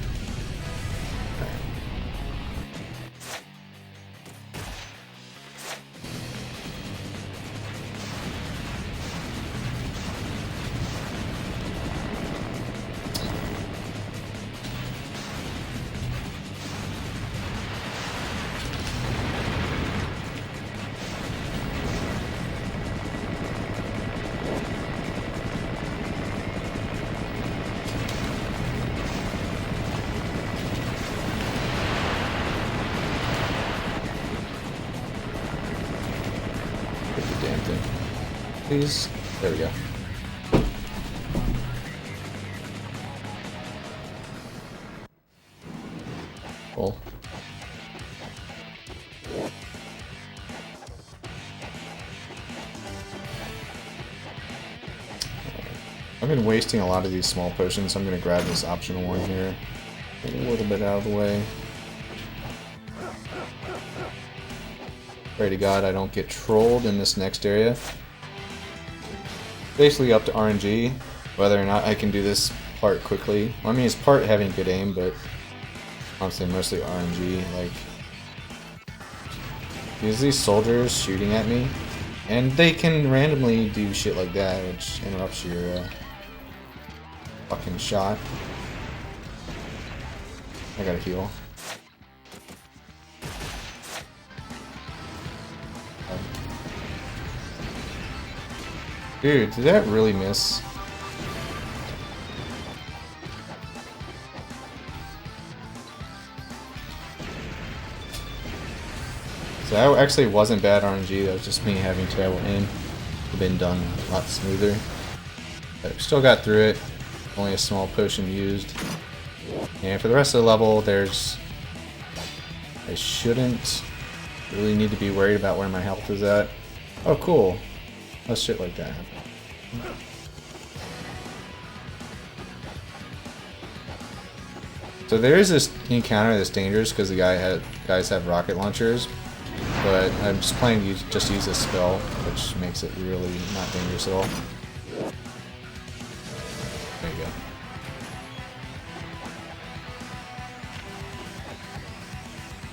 Please. There we go. Cool. I've been wasting a lot of these small potions, so I'm going to grab this optional one here. Get a little bit out of the way. Pray to God I don't get trolled in this next area. Basically up to RNG, whether or not I can do this part quickly. Well, I mean, it's part having good aim, but honestly, mostly RNG. Like, there's these soldiers shooting at me, and they can randomly do shit like that, which interrupts your fucking shot. I gotta heal. Dude, did that really miss? So that actually wasn't bad RNG, that was just me having terrible aim. Would have been done a lot smoother. But still got through it. Only a small potion used. And for the rest of the level, I shouldn't really need to be worried about where my health is at. Oh, cool. Less shit like that happen. So there is this encounter that's dangerous because the guys have rocket launchers, but I'm just planning to just use this spell, which makes it really not dangerous at all. There you go.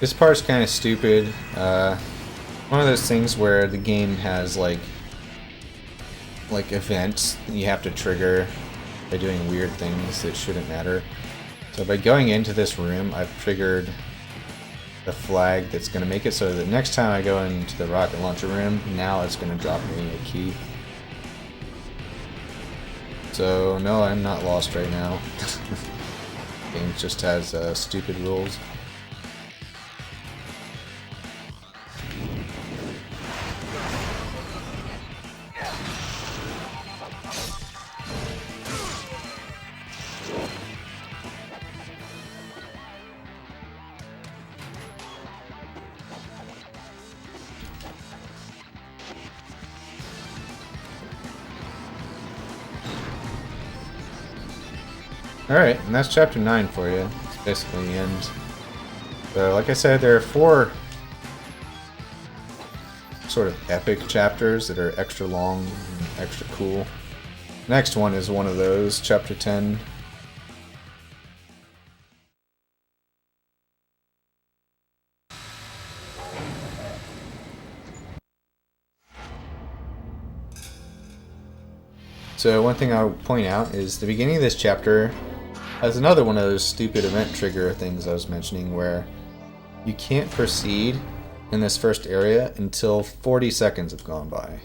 This part's kind of stupid. One of those things where the game has like events that you have to trigger by doing weird things that shouldn't matter. So by going into this room, I've triggered the flag that's going to make it so that next time I go into the rocket launcher room, now it's going to drop me a key. So no, I'm not lost right now. The game just has stupid rules. Alright, and that's chapter 9 for you. It's basically the end. So, like I said, there are 4 sort of epic chapters that are extra long and extra cool. Next one is one of those, chapter 10. So one thing I'll point out is the beginning of this chapter has another one of those stupid event trigger things I was mentioning where you can't proceed in this first area until 40 seconds have gone by.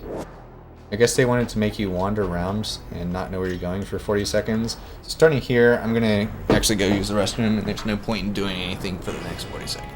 I guess they wanted to make you wander around and not know where you're going for 40 seconds. So starting here, I'm going to actually go use the restroom, and there's no point in doing anything for the next 40 seconds.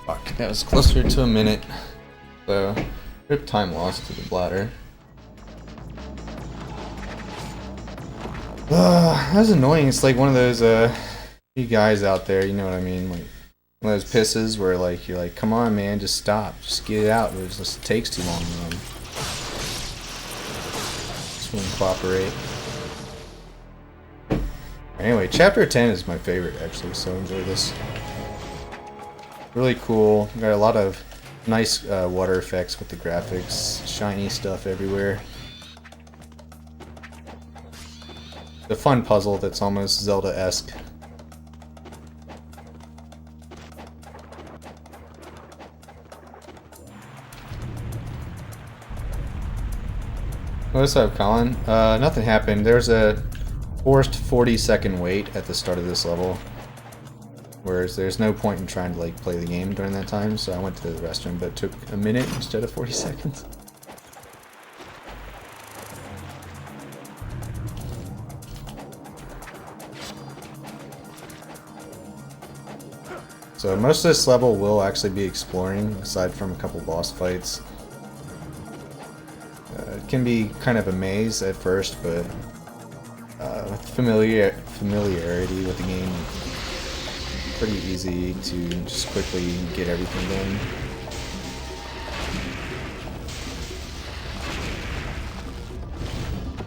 Fuck, that was closer to a minute. So, rip time loss to the bladder. That's annoying. It's like one of those, you guys out there, you know what I mean? Like, one of those pisses where, like, you're like, come on, man, just stop. Just get it out. It just takes too long, man. Just wouldn't cooperate. Anyway, chapter 10 is my favorite, actually, so enjoy this. Really cool. Got a lot of nice water effects with the graphics. Shiny stuff everywhere. The fun puzzle that's almost Zelda-esque. What's up, Colin? Nothing happened. There's a forced 40-second wait at the start of this level. Whereas there's no point in trying to like play the game during that time, so I went to the restroom, but it took a minute instead of 40 seconds. So most of this level will actually be exploring, aside from a couple boss fights. It can be kind of a maze at first, but with familiarity with the game, pretty easy to just quickly get everything done.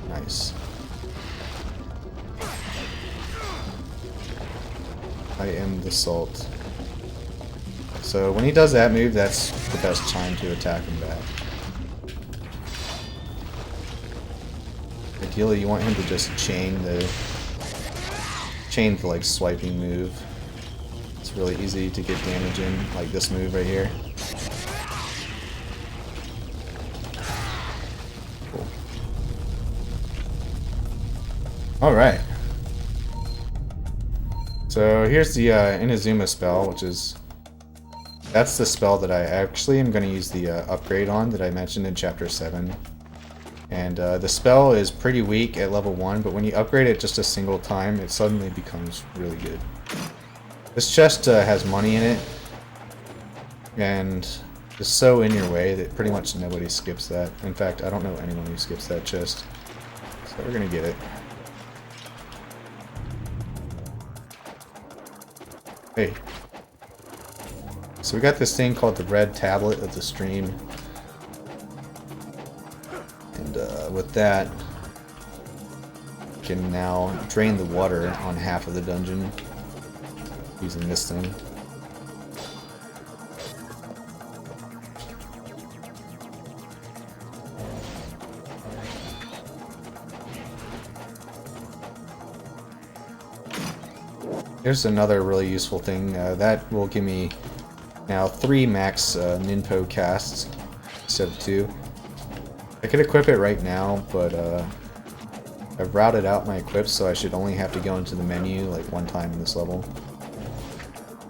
Nice. I am the salt. So when he does that move, that's the best time to attack him back. Ideally, you want him to just chain changed the like swiping move. It's really easy to get damage in, like this move right here. Cool. Alright. So here's the Inazuma spell, which is... That's the spell that I actually am going to use the upgrade on that I mentioned in Chapter 7. And the spell is pretty weak at level 1, but when you upgrade it just a single time, it suddenly becomes really good. This chest has money in it, and it's so in your way that pretty much nobody skips that. In fact, I don't know anyone who skips that chest. So we're going to get it. Hey. So we got this thing called the red tablet of the stream. And with that, we can now drain the water on half of the dungeon using this thing. Here's another really useful thing. That will give me now 3 max Ninpo casts instead of 2. I could equip it right now, but I've routed out my equips, so I should only have to go into the menu like 1 time in this level.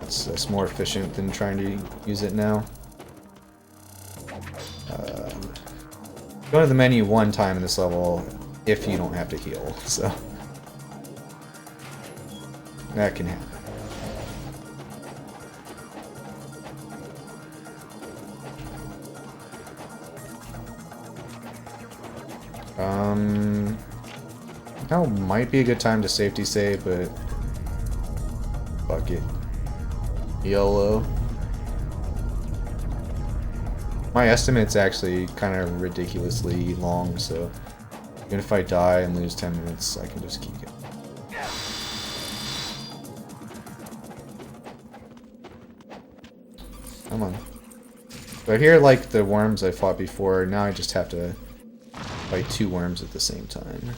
That's more efficient than trying to use it now. Go to the menu 1 time in this level if you don't have to heal, so that can happen. Now might be a good time to safety save, but fuck it. YOLO. My estimate's actually kind of ridiculously long, so even if I die and lose 10 minutes, I can just keep it. Come on. So here, like the worms I fought before, now I just have to fight 2 worms at the same time.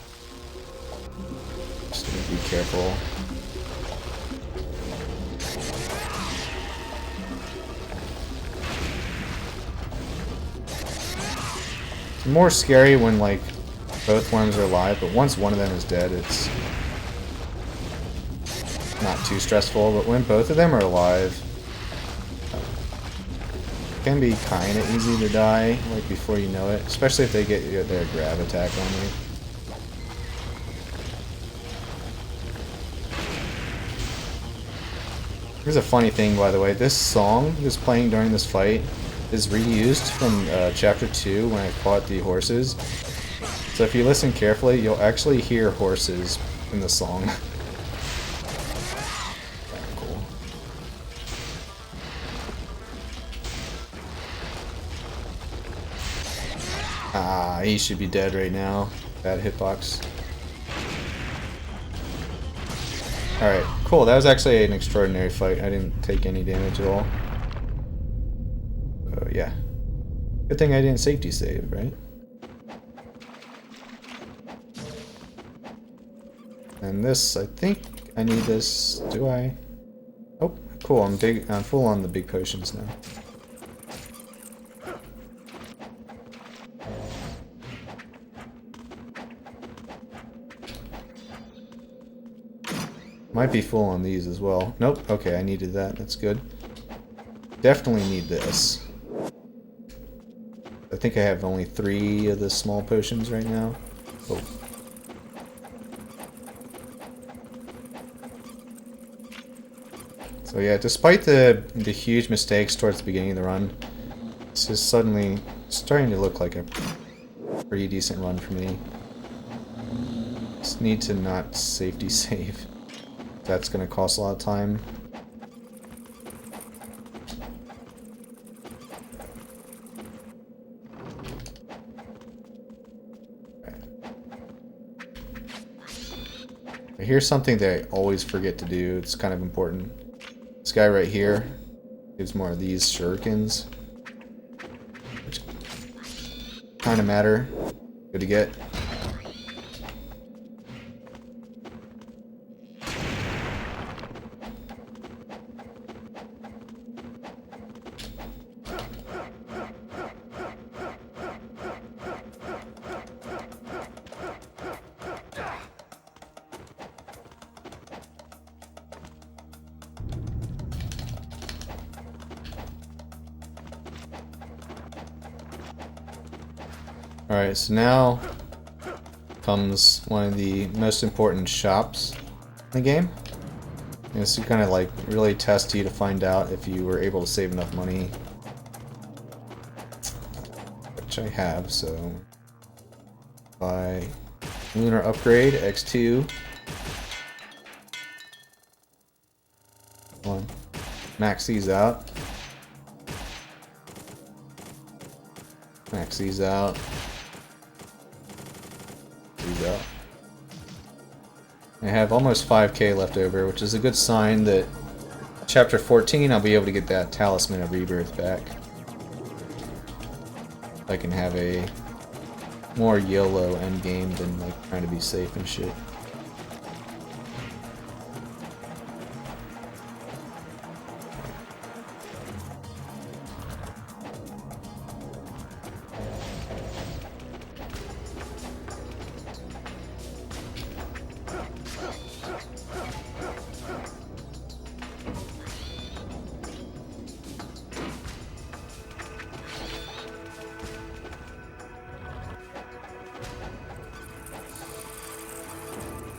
Just gonna be careful. It's more scary when like both worms are alive, but once one of them is dead, it's not too stressful. But when both of them are alive, it can be kind of easy to die, like before you know it, especially if they get their grab attack on you. Here's a funny thing, by the way. This song that's playing during this fight is reused from Chapter 2 when I fought the horses. So if you listen carefully, you'll actually hear horses in the song. Cool. Ah, he should be dead right now. Bad hitbox. Alright, cool. That was actually an extraordinary fight. I didn't take any damage at all. Yeah. Good thing I didn't safety save, right? And this, I think I need this. Do I? Oh, cool. I'm full on the big potions now. Might be full on these as well. Nope. Okay, I needed that. That's good. Definitely need this. I think I have only 3 of the small potions right now. Oh. So yeah, despite the huge mistakes towards the beginning of the run, this is suddenly starting to look like a pretty decent run for me. Just need to not safety save. That's going to cost a lot of time. Here's something that I always forget to do. It's kind of important. This guy right here gives more of these shurikens, which kind of matter. Good to get. Alright, so now comes one of the most important shops in the game. And this is kind of like really test you to find out if you were able to save enough money. Which I have, so buy Lunar Upgrade X2. One. Max these out. Max these out. These out. I have almost 5k left over, which is a good sign that chapter 14 I'll be able to get that Talisman of Rebirth back. I can have a more YOLO endgame than like trying to be safe and shit.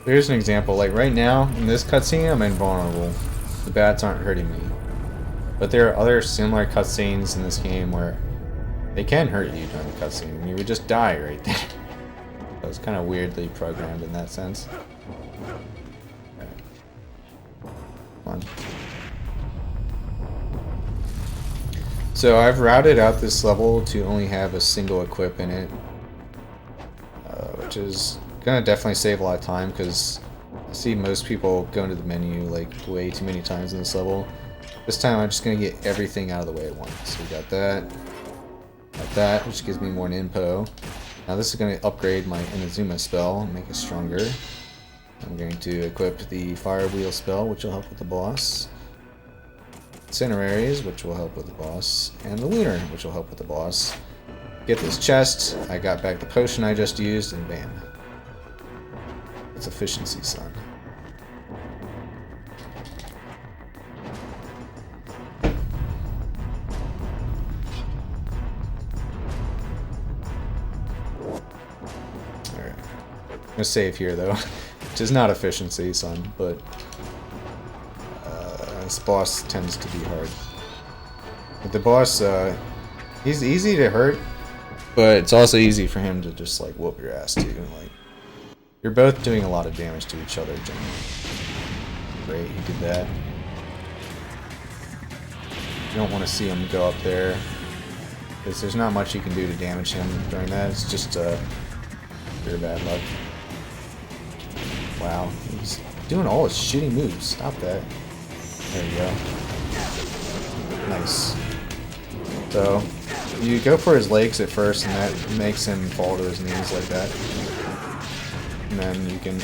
Here's an example, like right now, in this cutscene, I'm invulnerable. The bats aren't hurting me. But there are other similar cutscenes in this game where they can hurt you during the cutscene, and you would just die right there. That was kind of weirdly programmed in that sense. Come on. So I've routed out this level to only have a single equip in it, which is gonna definitely save a lot of time because I see most people go into the menu like way too many times in this level. This time I'm just gonna get everything out of the way at once. So we got that, which gives me more Ninpo. Now this is gonna upgrade my Inazuma spell and make it stronger. I'm going to equip the Fire Wheel spell, which will help with the boss. Incendiaries, which will help with the boss, and the Lunar, which will help with the boss. Get this chest, I got back the potion I just used, and bam. It's efficiency, son. Alright. I'm gonna save here though, which is not efficiency, son, but this boss tends to be hard. But the boss, he's easy to hurt, but it's also easy for him to just like whoop your ass too. Like, you're both doing a lot of damage to each other generally. Great, he did that. You don't want to see him go up there, because there's not much you can do to damage him during that. It's just pure bad luck. Wow, he's doing all his shitty moves. Stop that. There you go. Nice. So, you go for his legs at first, and that makes him fall to his knees like that. And then you can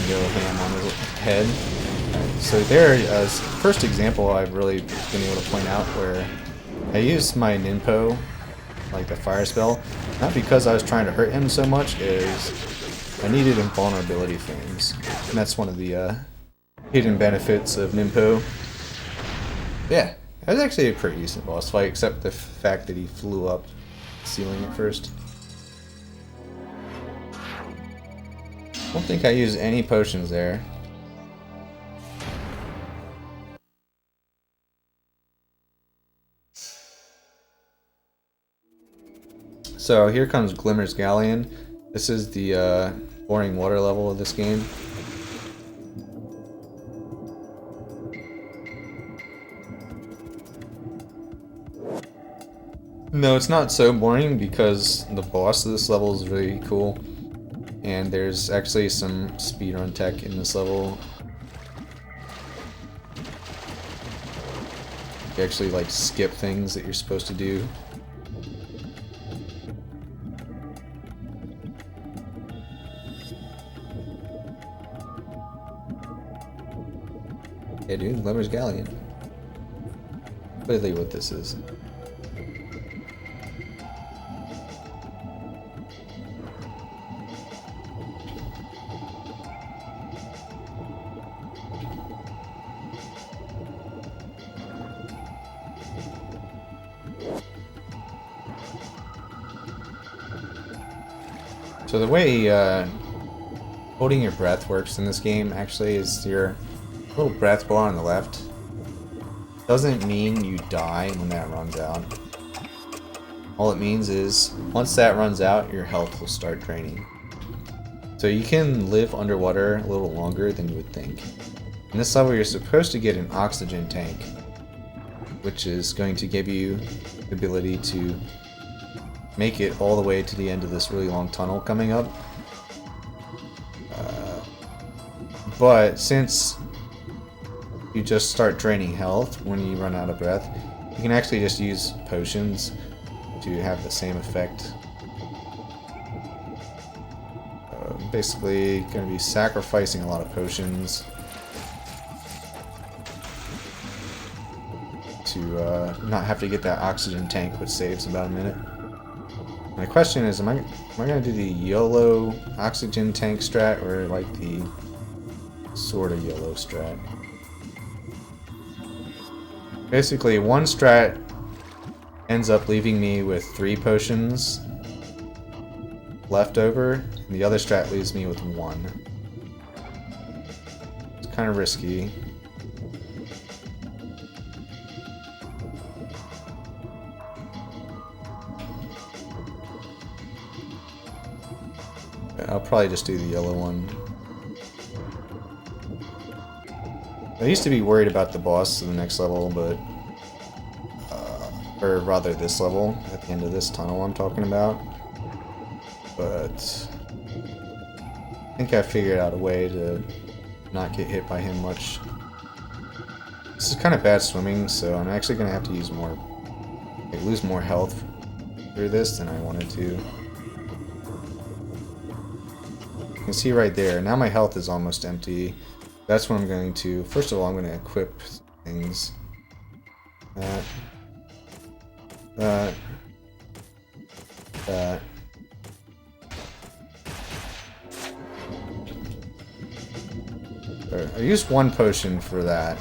go ham on his head. Right, so there is first example I've really been able to point out where I used my Ninpo, like the fire spell, not because I was trying to hurt him so much as I needed invulnerability frames. And that's one of the hidden benefits of Ninpo. Yeah, that was actually a pretty decent boss fight, except the fact that he flew up the ceiling at first. I don't think I used any potions there. So here comes Glimmer's Galleon. This is the boring water level of this game. No, it's not so boring because the boss of this level is really cool. And there's actually some speedrun tech in this level. You actually like skip things that you're supposed to do. Yeah, dude, Glimmer's Galleon. Literally what this is. So the way holding your breath works in this game actually is your little breath bar on the left doesn't mean you die when that runs out. All it means is once that runs out, your health will start draining. So you can live underwater a little longer than you would think. In this level, you're supposed to get an oxygen tank, which is going to give you the ability to make it all the way to the end of this really long tunnel coming up. But since you just start draining health when you run out of breath, you can actually just use potions to have the same effect. Basically going to be sacrificing a lot of potions to not have to get that oxygen tank, which saves about a minute. My question is, am I going to do the YOLO oxygen tank strat or like the sort of YOLO strat? Basically, one strat ends up leaving me with 3 potions left over, and the other strat leaves me with 1. It's kind of risky. I'll probably just do the yellow one. I used to be worried about the boss in the next level, but or rather this level, at the end of this tunnel I'm talking about. But I think I figured out a way to not get hit by him much. This is kind of bad swimming, so I'm actually going to have to use more, like, lose more health through this than I wanted to. You can see right there, now my health is almost empty. That's what I'm going to, first of all, I'm going to equip things. That. I used 1 potion for that.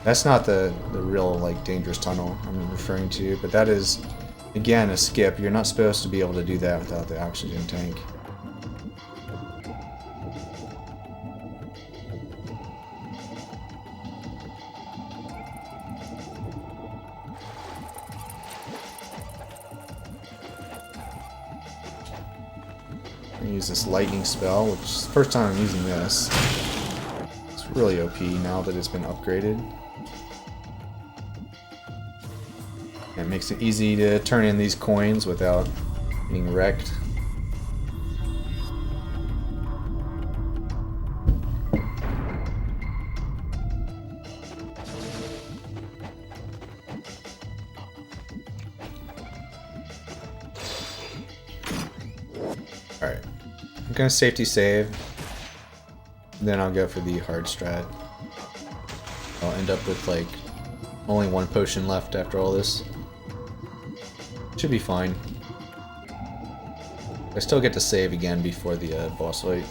That's not the real, like, dangerous tunnel I'm referring to, but that is, again, a skip. You're not supposed to be able to do that without the oxygen tank. Use this lightning spell, which is the first time I'm using this. It's really OP now that it's been upgraded. And it makes it easy to turn in these coins without getting wrecked. Alright. I'm gonna safety save, then I'll go for the hard strat. I'll end up with like only 1 potion left after all this. Should be fine. I still get to save again before the boss fight.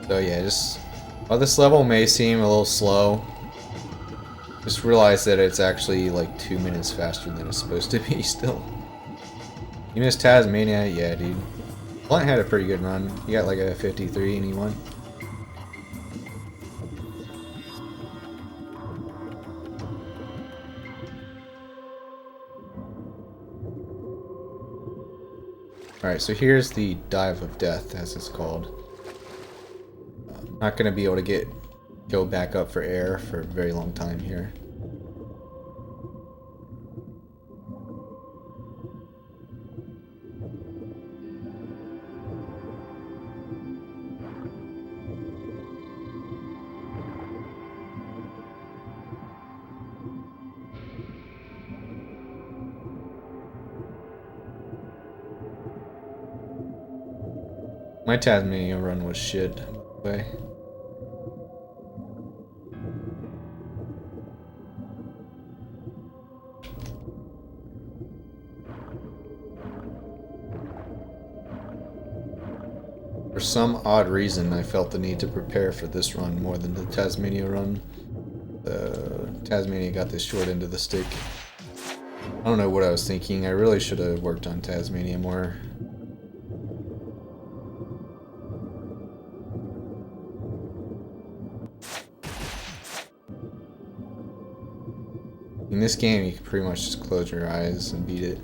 So yeah, just while this level may seem a little slow, just realize that it's actually like 2 minutes faster than it's supposed to be still. You missed Tasmania? Yeah, dude. Blunt had a pretty good run. He got like a 53 and he won. Alright, so here's the Dive of Death, as it's called. I'm not going to be able to go back up for air for a very long time here. My Tasmania run was shit, by the way. For some odd reason, I felt the need to prepare for this run more than the Tasmania run. Tasmania got this short end of the stick. I don't know what I was thinking. I really should have worked on Tasmania more. In this game, you can pretty much just close your eyes and beat it.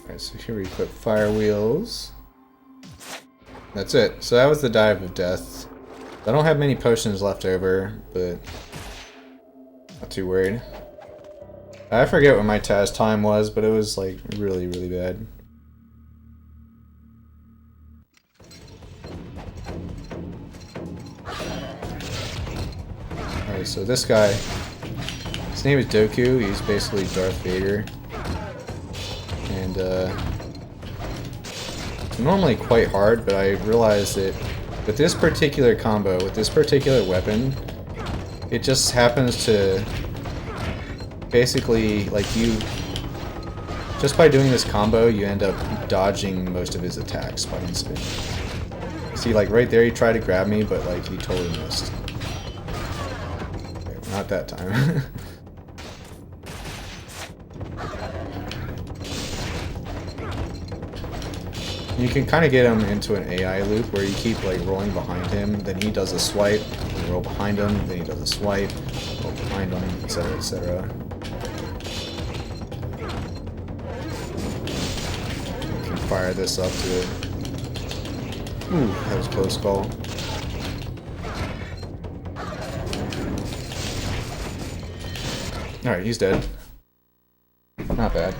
Alright, so here we equip fire wheels. That's it. So that was the dive of death. I don't have many potions left over, but not too worried. I forget what my Taz time was, but it was like really, really bad. Alright, so this guy, his name is Doku. He's basically Darth Vader. And it's normally quite hard, but I realized that with this particular combo, with this particular weapon, it just happens to basically, like, you just by doing this combo, you end up dodging most of his attacks by instant. See, like right there, he tried to grab me, but like he totally missed. Okay, not that time. You can kind of get him into an AI loop where you keep like rolling behind him, then he does a swipe, you roll behind him, then he does a swipe, roll behind him, etc., etc. You can fire this up to it. Ooh, that was a close call. Alright, he's dead. Not bad.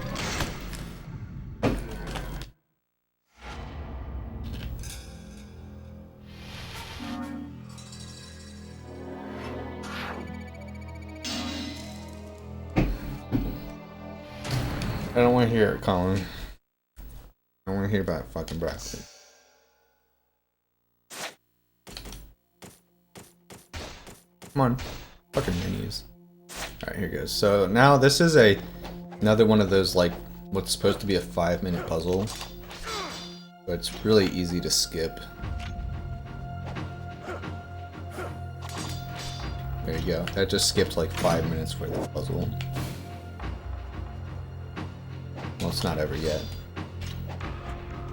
I don't want to hear it, Colin. I don't want to hear about fucking broccoli. Come on. Fucking menus. Alright, here goes. So now this is another one of those, like, what's supposed to be a 5-minute puzzle. But it's really easy to skip. There you go. That just skipped like 5 minutes worth of puzzle. Well, it's not over yet.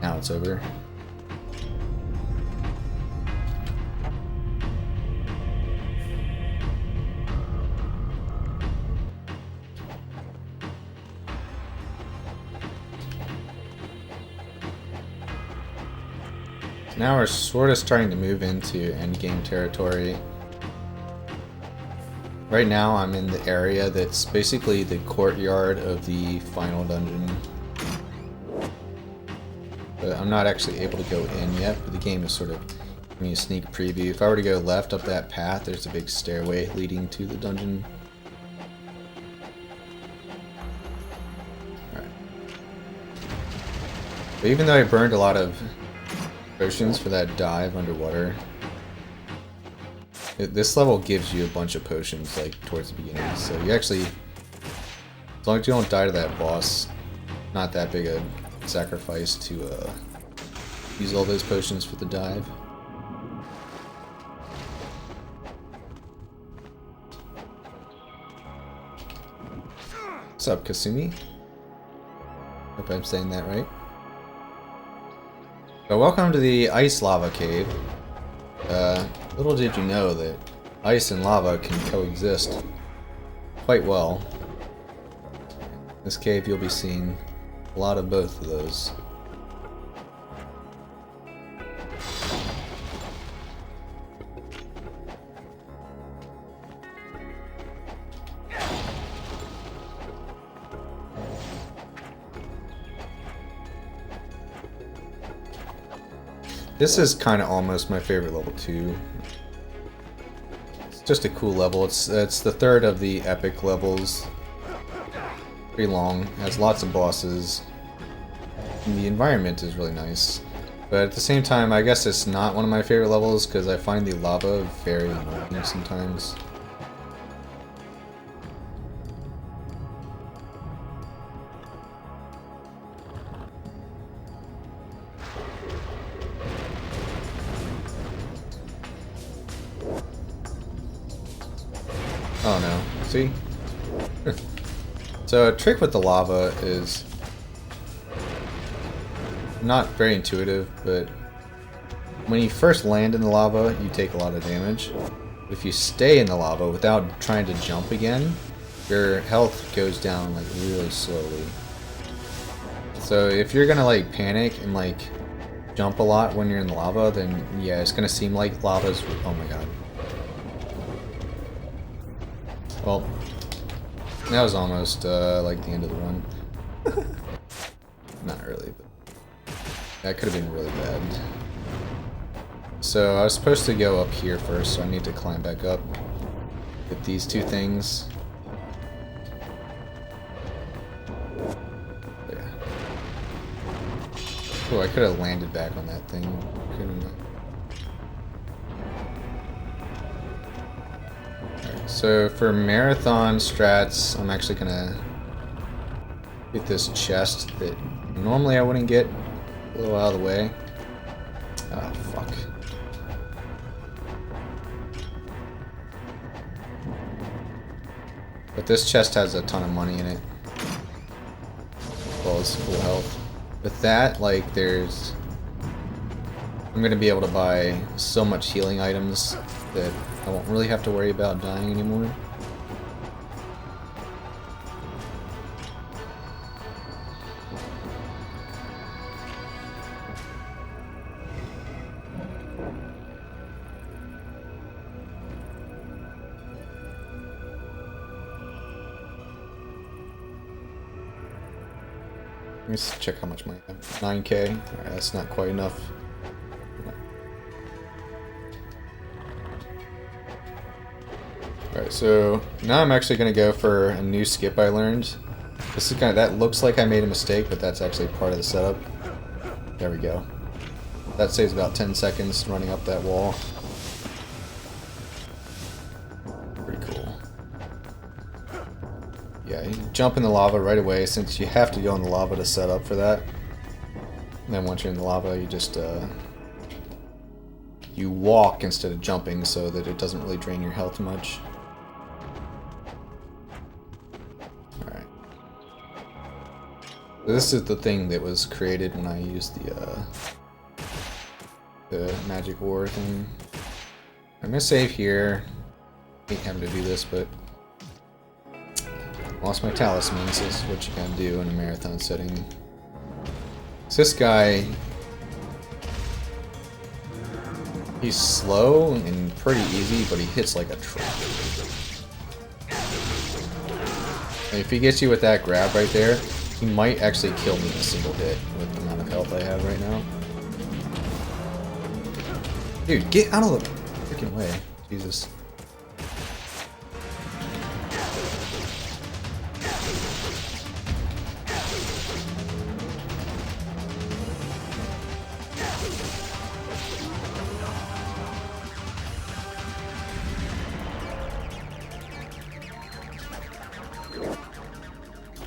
Now it's over. Now we're sort of starting to move into endgame territory. Right now I'm in the area that's basically the courtyard of the final dungeon. But I'm not actually able to go in yet, but the game is sort of giving me a sneak preview. If I were to go left up that path, there's a big stairway leading to the dungeon. Alright. But even though I burned a lot of potions for that dive underwater, this level gives you a bunch of potions like towards the beginning, so you actually, as long as you don't die to that boss, not that big a sacrifice to use all those potions for the dive. What's up, Kasumi? Hope I'm saying that right. So welcome to the Ice Lava Cave. Little did you know that ice and lava can coexist quite well. In this cave you'll be seeing a lot of both of those. This is kind of almost my favorite level too. It's just a cool level. It's the third of the epic levels. Pretty long. Has lots of bosses. And the environment is really nice. But at the same time, I guess it's not one of my favorite levels because I find the lava very annoying sometimes. Oh no, see? So a trick with the lava is not very intuitive, but when you first land in the lava, you take a lot of damage. But if you stay in the lava without trying to jump again, your health goes down like really slowly. So if you're gonna like panic and like jump a lot when you're in the lava, then yeah, it's gonna seem like lava's. Oh my god. Well, that was almost like the end of the run. Not really, but that could have been really bad. So I was supposed to go up here first, so I need to climb back up. Get these two things. Yeah. Oh, I could have landed back on that thing. Couldn't I? So for marathon strats, I'm actually gonna get this chest that normally I wouldn't get. A little out of the way. Oh, fuck. But this chest has a ton of money in it. As well as full health. With that, like, I'm gonna be able to buy so much healing items that I won't really have to worry about dying anymore. Let me check how much money I have. 9K. Alright, that's not quite enough. Alright, so now I'm actually going to go for a new skip I learned. This is that looks like I made a mistake, but that's actually part of the setup. There we go. That saves about 10 seconds running up that wall. Pretty cool. Yeah, you jump in the lava right away since you have to go in the lava to set up for that. And then once you're in the lava, you just you walk instead of jumping so that it doesn't really drain your health much. Alright. This is the thing that was created when I used the magic ore thing. I'm gonna save here. I hate having to do this, but lost my talisman, so this is what you gotta do in a marathon setting. So this guy, he's slow and pretty easy, but he hits like a truck. And if he gets you with that grab right there, he might actually kill me in a single hit with the amount of health I have right now. Dude, get out of the freaking way. Jesus.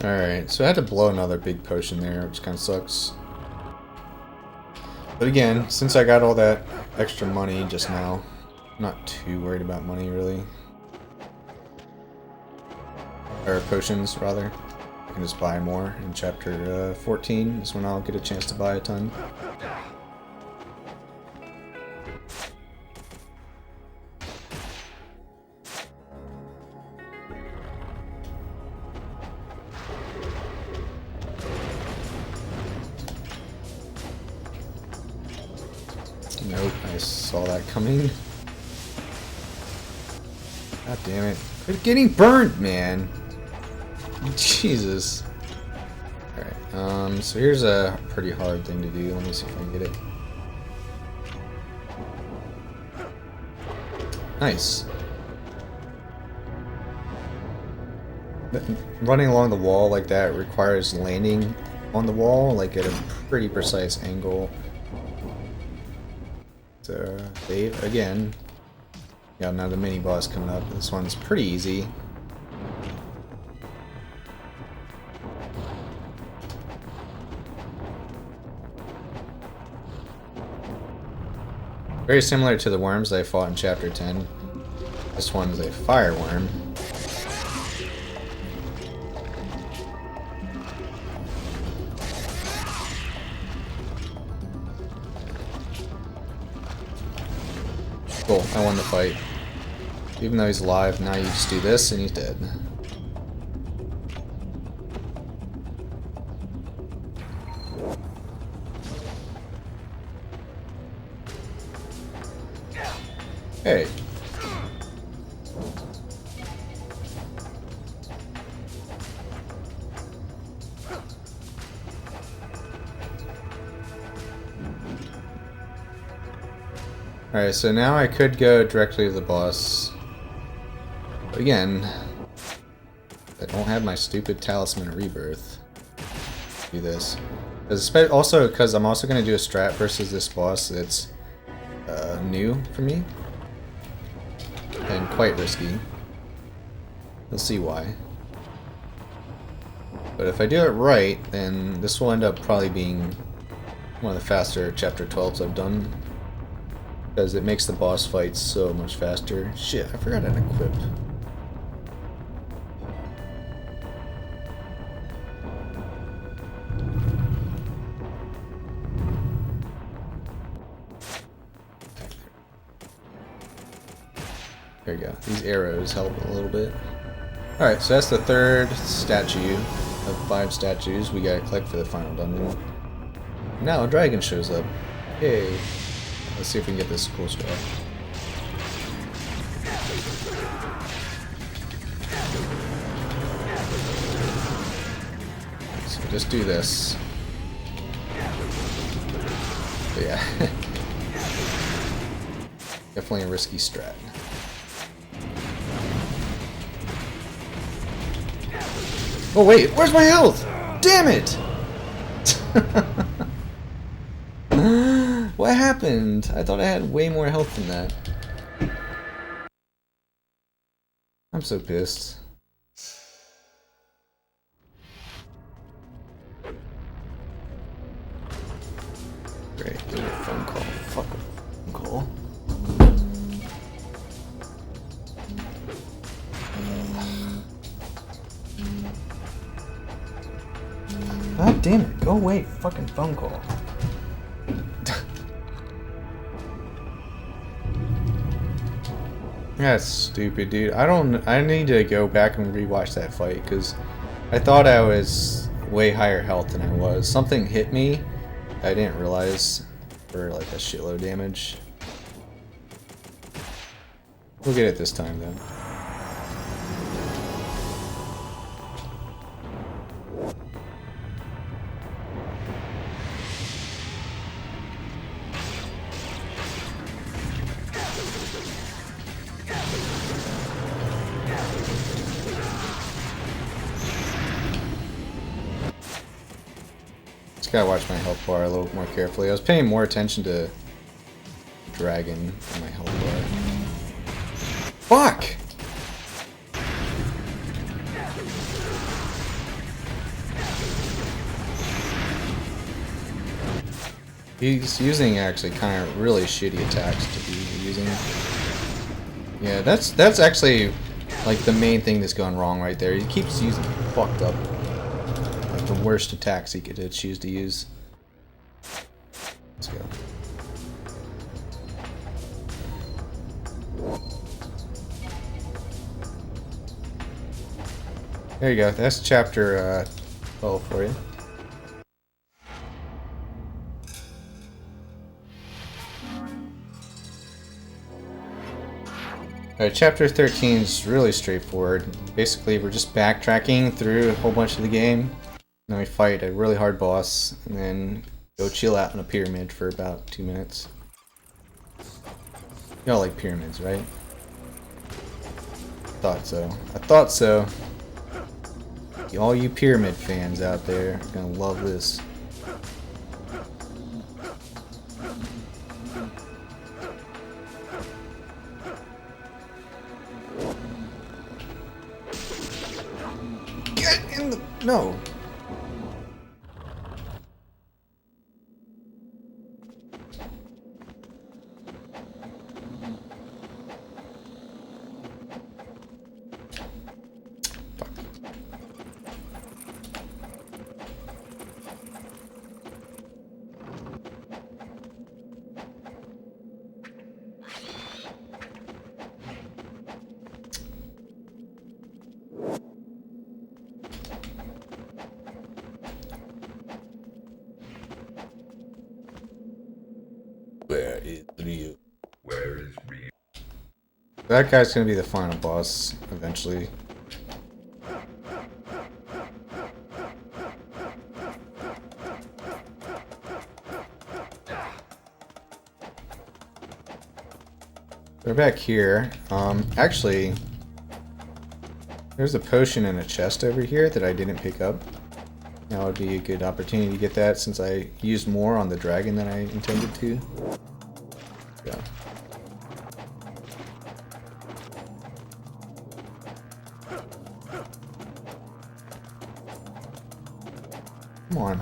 Alright, so I had to blow another big potion there, which kind of sucks. But again, since I got all that extra money just now, I'm not too worried about money, really. Or potions, rather. I can just buy more in chapter 14 is when I'll get a chance to buy a ton. Nope, I saw that coming. God damn it. They're getting burned, man. Jesus. Alright, so here's a pretty hard thing to do. Let me see if I can get it. Nice. Running along the wall like that requires landing on the wall, like at a pretty precise angle. So, save again. Got another mini boss coming up. This one's pretty easy. Very similar to the worms I fought in Chapter 10. This one's a fire worm. Cool, I won the fight. Even though he's alive, now you just do this and he's dead. Hey. Alright, so now I could go directly to the boss. But again, I don't have my stupid Talisman of Rebirth. Do this. Also, because I'm also going to do a strat versus this boss that's new for me. And quite risky. You'll see why. But if I do it right, then this will end up probably being one of the faster Chapter 12s I've done. Because it makes the boss fights so much faster. Shit, I forgot an equip. There you go. These arrows help a little bit. Alright, so that's the third statue of 5 statues we gotta collect for the final dungeon. Now a dragon shows up. Yay. Let's see if we can get this cool stuff. So just do this. But yeah. Definitely a risky strat. Oh wait, where's my health? Damn it! What happened? I thought I had way more health than that. I'm so pissed. Great, give me a phone call. Fuck a phone call. God damn it, go away, fucking phone call. That's stupid, dude. I need to go back and rewatch that fight, because I thought I was way higher health than I was. Something hit me I didn't realize for like a shitload of damage. We'll get it this time, though. Gotta watch my health bar a little more carefully. I was paying more attention to dragon than my health bar. Fuck! He's using actually kind of really shitty attacks to be using. Yeah, that's actually like the main thing that's going wrong right there. He keeps using fucked up. The worst attacks he could choose to use. Let's go. There you go. That's chapter 12 for you. Alright, chapter 13 is really straightforward. Basically, we're just backtracking through a whole bunch of the game. Then we fight a really hard boss, and then go chill out in a pyramid for about 2 minutes. Y'all like pyramids, right? Thought so. I thought so. All you pyramid fans out there are gonna love this. in the... No. Where is Ryu? Where is Ryu? That guy's gonna be the final boss eventually. We're back here. Actually, there's a potion in a chest over here that I didn't pick up. Now would be a good opportunity to get that since I used more on the dragon than I intended to. Yeah. Come on.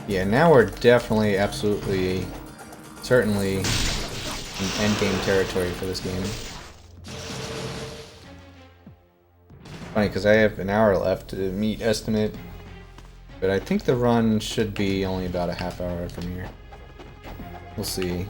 Yeah, now we're definitely, absolutely, certainly in endgame territory for this game. Funny, because I have an hour left to meet estimate, but I think the run should be only about a half hour from here. We'll see.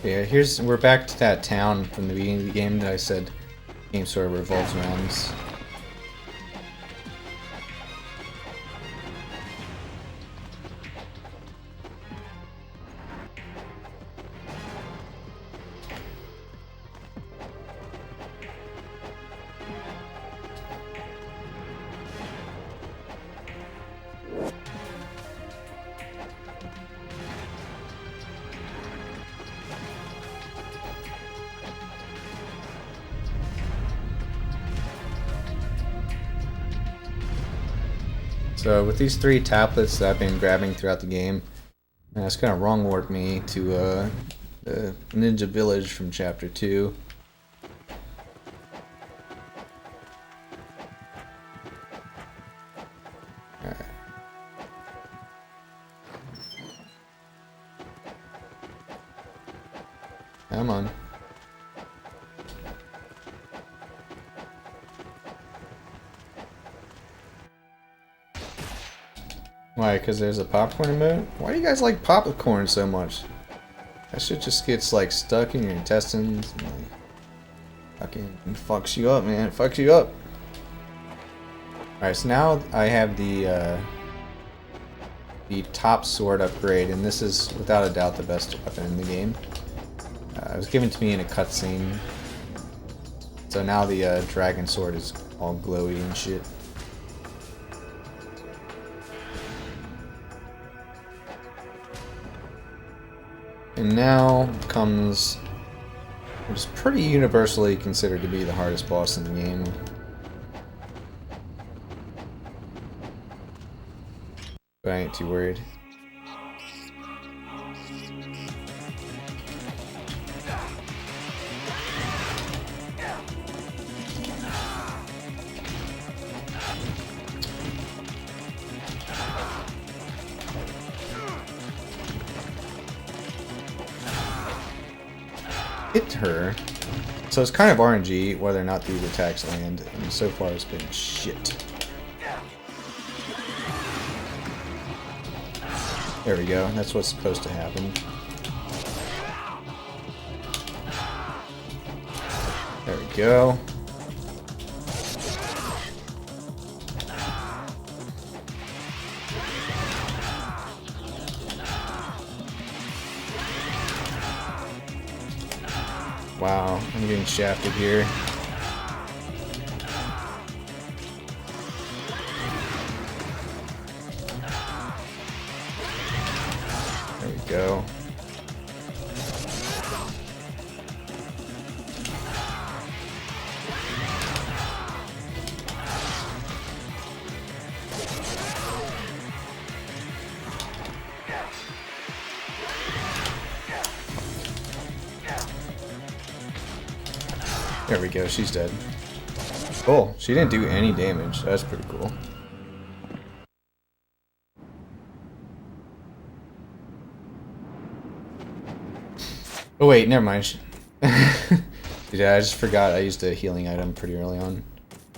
Yeah, we're back to that town from the beginning of the game that I said the game sort of revolves around. So with these 3 tablets that I've been grabbing throughout the game, it's kind of wrong-word me to the Ninja Village from Chapter 2. Alright. Come on. Why? Because there's a popcorn emote? Why do you guys like popcorn so much? That shit just gets like stuck in your intestines and like fucking fucks you up, man. It fucks you up. Alright, so now I have the top sword upgrade, and this is without a doubt the best weapon in the game. It was given to me in a cutscene. So now the dragon sword is all glowy and shit. And now comes what is pretty universally considered to be the hardest boss in the game. But I ain't too worried. Hit her. So it's kind of RNG whether or not these attacks land, and so far it's been shit. There we go, that's what's supposed to happen. There we go. Wow, I'm getting shafted here. There we go. There we go, she's dead. Cool, she didn't do any damage. That's pretty cool. Oh wait, never mind. Dude, I just forgot I used a healing item pretty early on.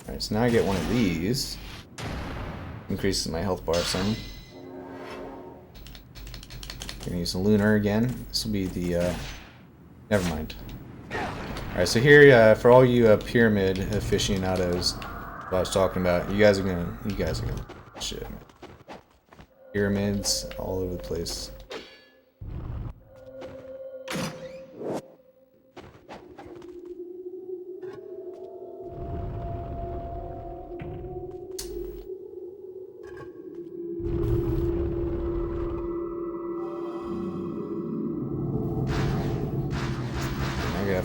Alright, so now I get one of these. Increases my health bar some. Gonna use the lunar again. This will be the never mind. Alright, so here for all you pyramid aficionados what I was talking about, you guys are gonna shit, man. Pyramids all over the place.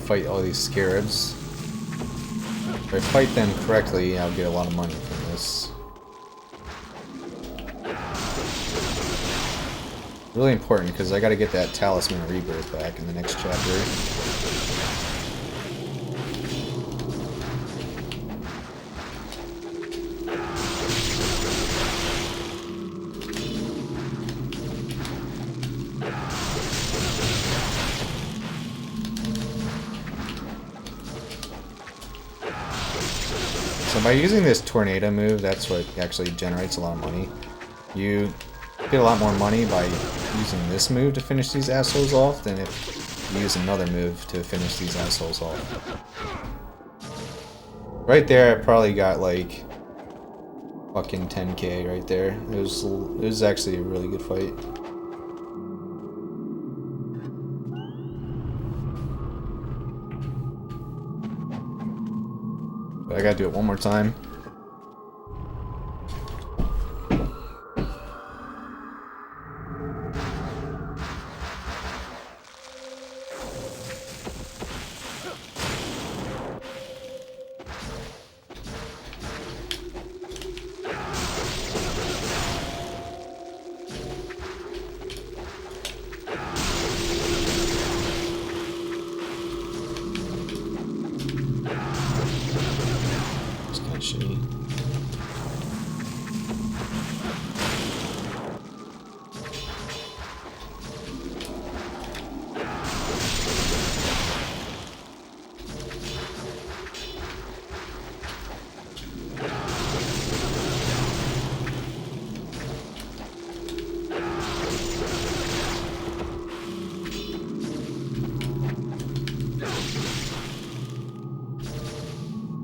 Fight all these scarabs. If I fight them correctly, I'll get a lot of money from this. Really important because I gotta get that talisman of rebirth back in the next chapter. So by using this tornado move, that's what actually generates a lot of money. You get a lot more money by using this move to finish these assholes off than if you use another move to finish these assholes off. Right there, I probably got like fucking 10k right there. It was actually a really good fight. But I gotta do it one more time.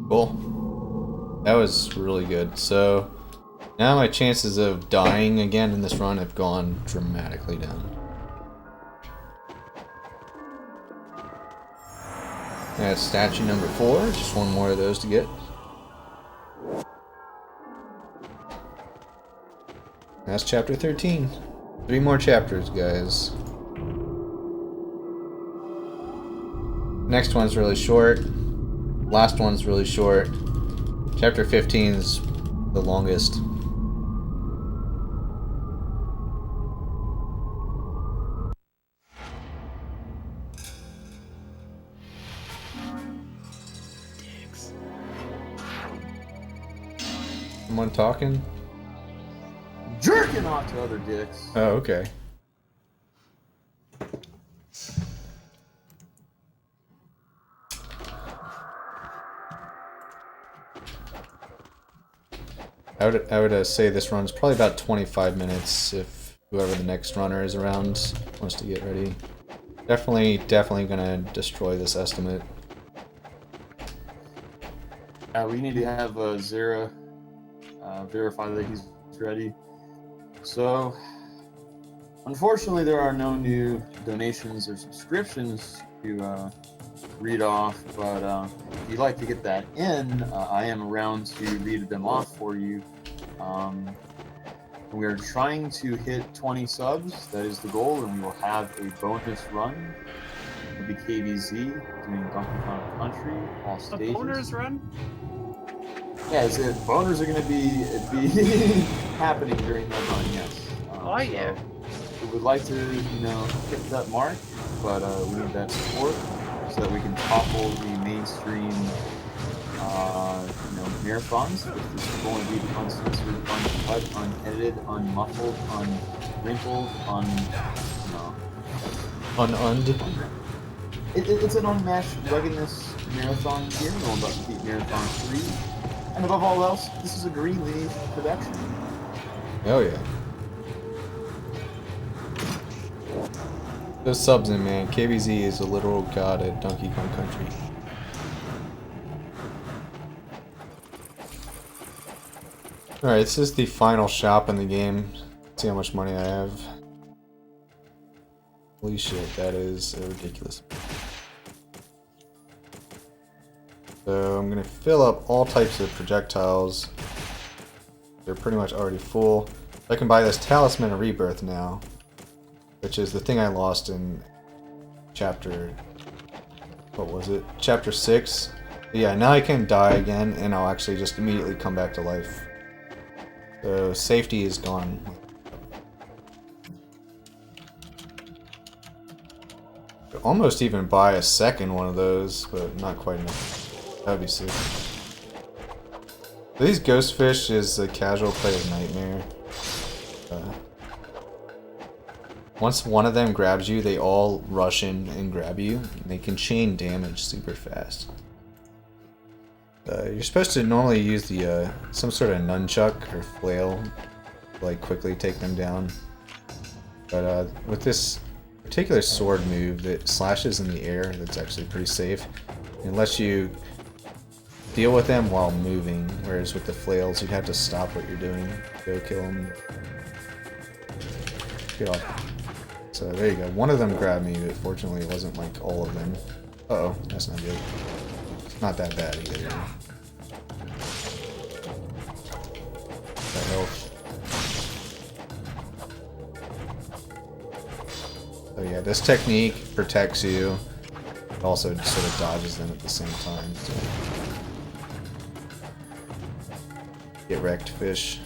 Cool. That was really good. So now my chances of dying again in this run have gone dramatically down. That's statue number 4. Just one more of those to get. That's chapter 13. 3 more chapters, guys. Next one's really short. Last one's really short. Chapter 15 is the longest. Someone talking? Jerking off to other dicks. Oh, okay. I would say this run's probably about 25 minutes if whoever the next runner is around wants to get ready. Definitely gonna destroy this estimate. We need to have Zera verify that he's ready. So, unfortunately, there are no new donations or subscriptions to read off, but if you'd like to get that in, I am around to read them off for you. We are trying to hit 20 subs, that is the goal, and we will have a bonus run. It'll be KVZ doing Donkey Kong Country, all A stages. bonus run? Yeah, boners are going to be happening during that run, yes. Oh, yeah. We would like to, hit that mark, but we need that support so that we can topple the mainstream, marathons. This is going to be uncensored, uncut, unedited, unmuffled, unwrinkled, Unund. It's an unmatched ruggedness marathon here. We're about to beat Marathon 3. And above all else, this is a Greenleaf production. Oh yeah. Those subs in, man. KBZ is a literal god at Donkey Kong Country. Alright, this is the final shop in the game. Let's see how much money I have. Holy shit, that is ridiculous. So I'm gonna fill up all types of projectiles. They're pretty much already full. I can buy this Talisman of Rebirth now, which is the thing I lost in chapter... what was it? Chapter 6. But yeah, now I can die again, and I'll actually just immediately come back to life. So safety is gone. Could almost even buy a second one of those, but not quite enough. That'd be sick. These ghost fish is a casual player's nightmare. Once one of them grabs you, they all rush in and grab you. And they can chain damage super fast. You're supposed to normally use the some sort of nunchuck or flail to like quickly take them down. But with this particular sword move that slashes in the air, that's actually pretty safe. It lets you deal with them while moving, whereas with the flails you'd have to stop what you're doing, go kill them. Get off. So there you go. One of them grabbed me, but fortunately it wasn't like all of them. Uh-oh, that's not good. It's not that bad either. That health. So yeah, this technique protects you. It also sort of dodges them at the same time. So. Get wrecked, fish.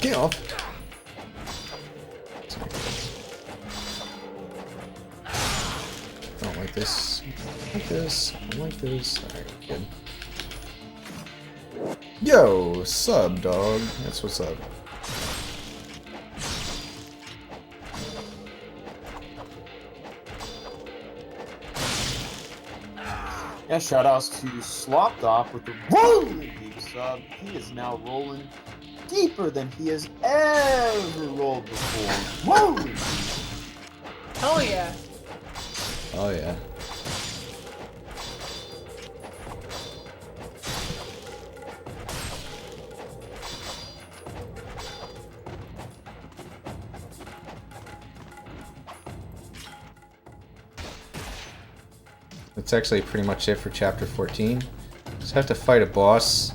Get off. I don't like this. I don't like this. I don't like this. Alright, good. Yo, sub, dog. That's what's up. Yeah, shoutouts to Slopdop with the Rolling Deep sub. He is now rolling deeper than he has ever rolled before. Rolling deep. Hell yeah. Oh yeah. That's actually pretty much it for chapter 14. Just have to fight a boss.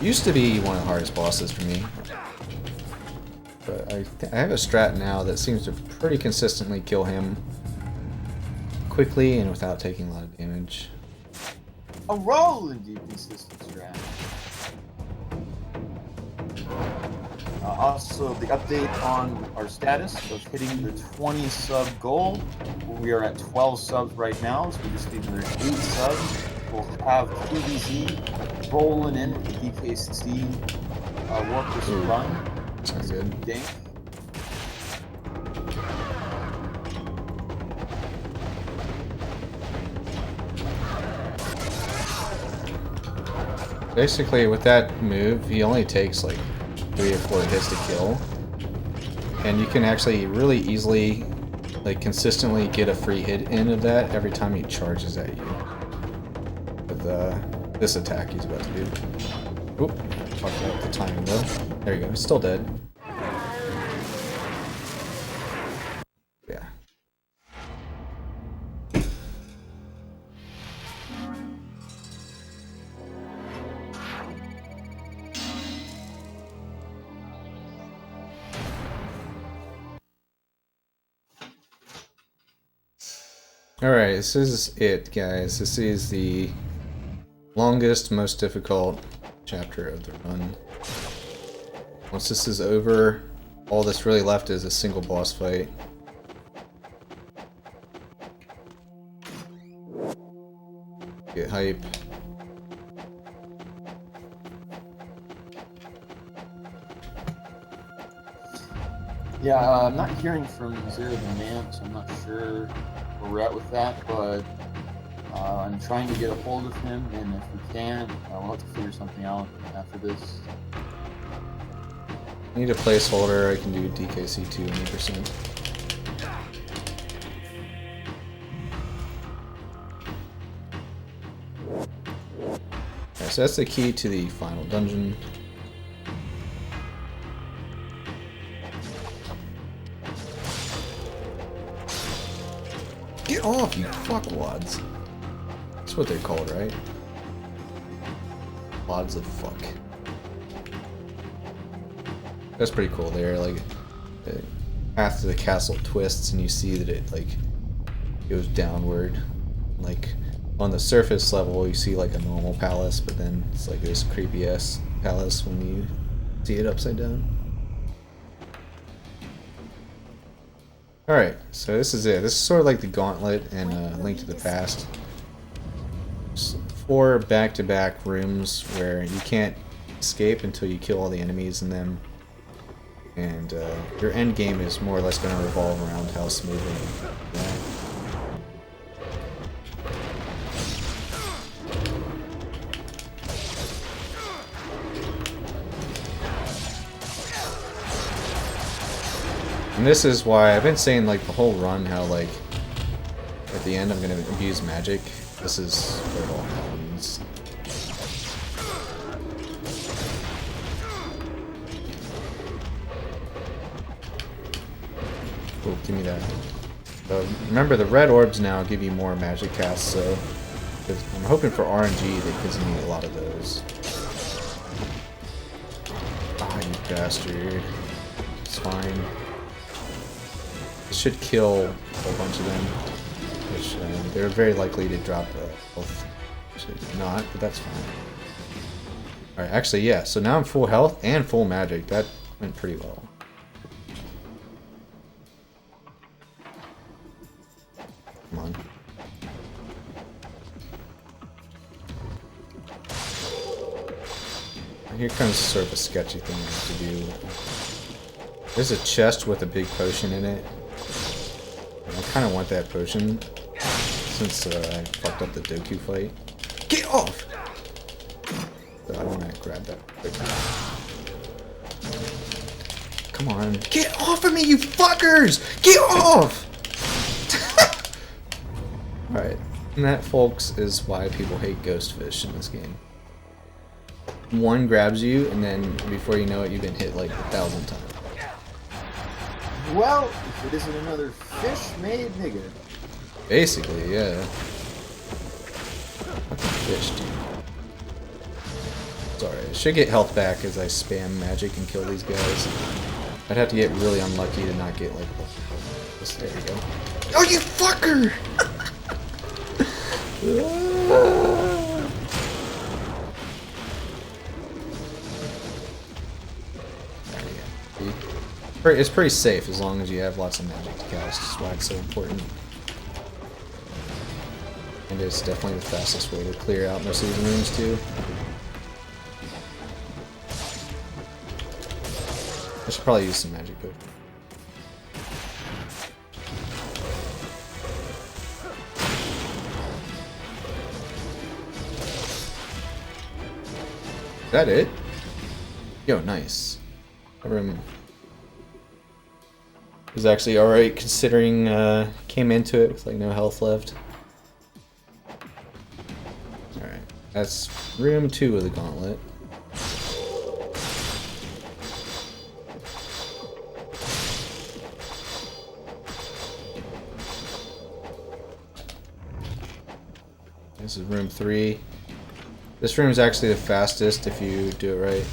Used to be one of the hardest bosses for me. But I have a strat now that seems to pretty consistently kill him quickly and without taking a lot of damage. A rolling deep consistent strat. Also, the update on our status of hitting the 20 sub goal. We are at 12 subs right now, so we just need another 8 subs. We'll have QBZ rolling in with the DKC work this run. Sounds good. Dink. Basically, with that move, he only takes like 3 or 4 hits to kill, and you can actually really easily, like, consistently get a free hit in of that every time he charges at you. With this attack he's about to do. Oop, fucked up the timing though. There you go. He's still dead. Yeah. Alright, this is it, guys. This is the longest, most difficult chapter of the run. Once this is over, all that's really left is a single boss fight. Get hype. Yeah, I'm not hearing from Zero the Man, so I'm not sure where we're at with that, but I'm trying to get a hold of him, and if we can, we'll have to figure something out after this. I need a placeholder. I can do DKC2 20%. Alright, so that's the key to the final dungeon. Get off, you fuckwads. That's what they're called, right? Wads of fuck. That's pretty cool there, like, the path to the castle twists and you see that it, like, goes downward. Like, on the surface level you see like a normal palace, but then it's like this creepy ass palace when you see it upside down. Alright, so this is it. This is sort of like the Gauntlet and Link to the Past. 4 back-to-back rooms where you can't escape until you kill all the enemies in them. And your end game is more or less going to revolve around how smoothly that. And this is why I've been saying, like, the whole run, how, like, at the end I'm going to abuse magic. This is where it all happens. Cool, give me that. Remember, the red orbs now give you more magic casts, so I'm hoping for RNG that gives me a lot of those. Ah, you bastard. It's fine. Should kill a whole bunch of them, which they're very likely to drop health. Should not, but that's fine. Alright, actually, yeah, so now I'm full health and full magic. That went pretty well. Come on. Here comes sort of a sketchy thing I have to do. There's a chest with a big potion in it. I kind of want that potion, since I fucked up the Doku fight. Get off! So I want to grab that quickly. Come on. Get off of me, you fuckers! Get off! Alright, and that, folks, is why people hate ghost fish in this game. One grabs you, and then before you know it, you've been hit like 1,000 times. Well, if it isn't another fish-made nigga. Basically, yeah. Fucking fish, dude. It's alright. I should get health back as I spam magic and kill these guys. I'd have to get really unlucky to not get, like, this. There we go. Oh, you fucker! There we go. It's pretty safe as long as you have lots of magic to cast. That's why it's so important. And it's definitely the fastest way to clear out most of these rooms too. I should probably use some magic book. Is that it? Yo, nice. That room was actually alright considering came into it with like no health left. Alright, that's room 2 of the gauntlet. This is room 3. This room is actually the fastest if you do it right.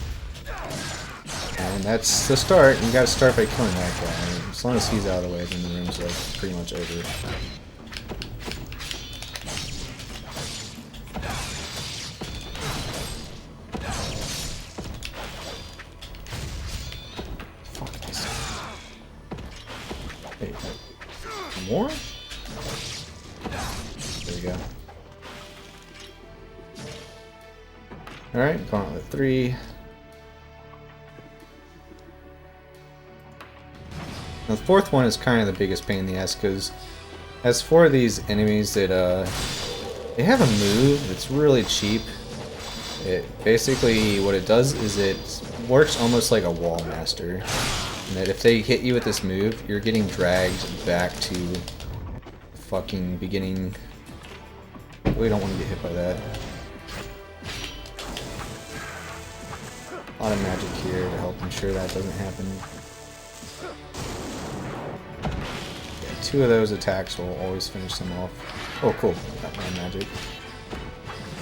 And that's the start. You gotta start by killing that guy. As long as he's out of the way, then the room's like pretty much over. Fuck this. Hey, more? There we go. Alright, gauntlet 3. Now, the 4th one is kind of the biggest pain in the ass because as for these enemies that they have a move that's really cheap. It basically what it does is it works almost like a wall master. And that if they hit you with this move, you're getting dragged back to the fucking beginning. We don't want to get hit by that. A lot of magic here to help ensure that doesn't happen. Yeah, 2 of those attacks will always finish them off. Oh, cool. Got my magic.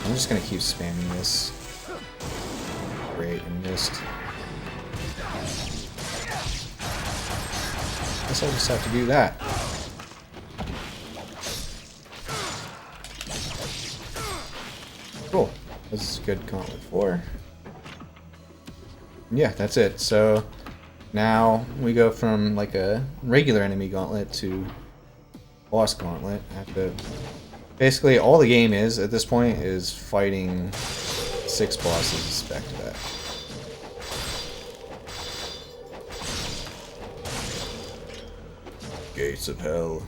I'm just gonna keep spamming this. Great, and missed. Guess I'll just have to do that. Cool. This is good gauntlet 4. Yeah, that's it. So now we go from like a regular enemy gauntlet to boss gauntlet. I have to basically all the game is at this point is fighting 6 bosses back to back. Gates of hell.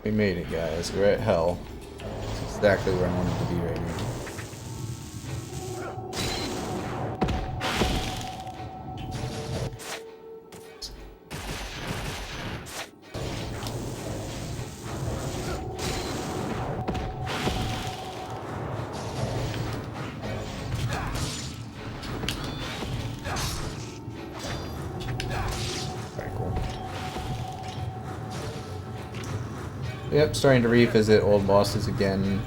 We made it, guys. We're at hell. That's exactly where I wanted to be right now. Yep, starting to revisit old bosses again.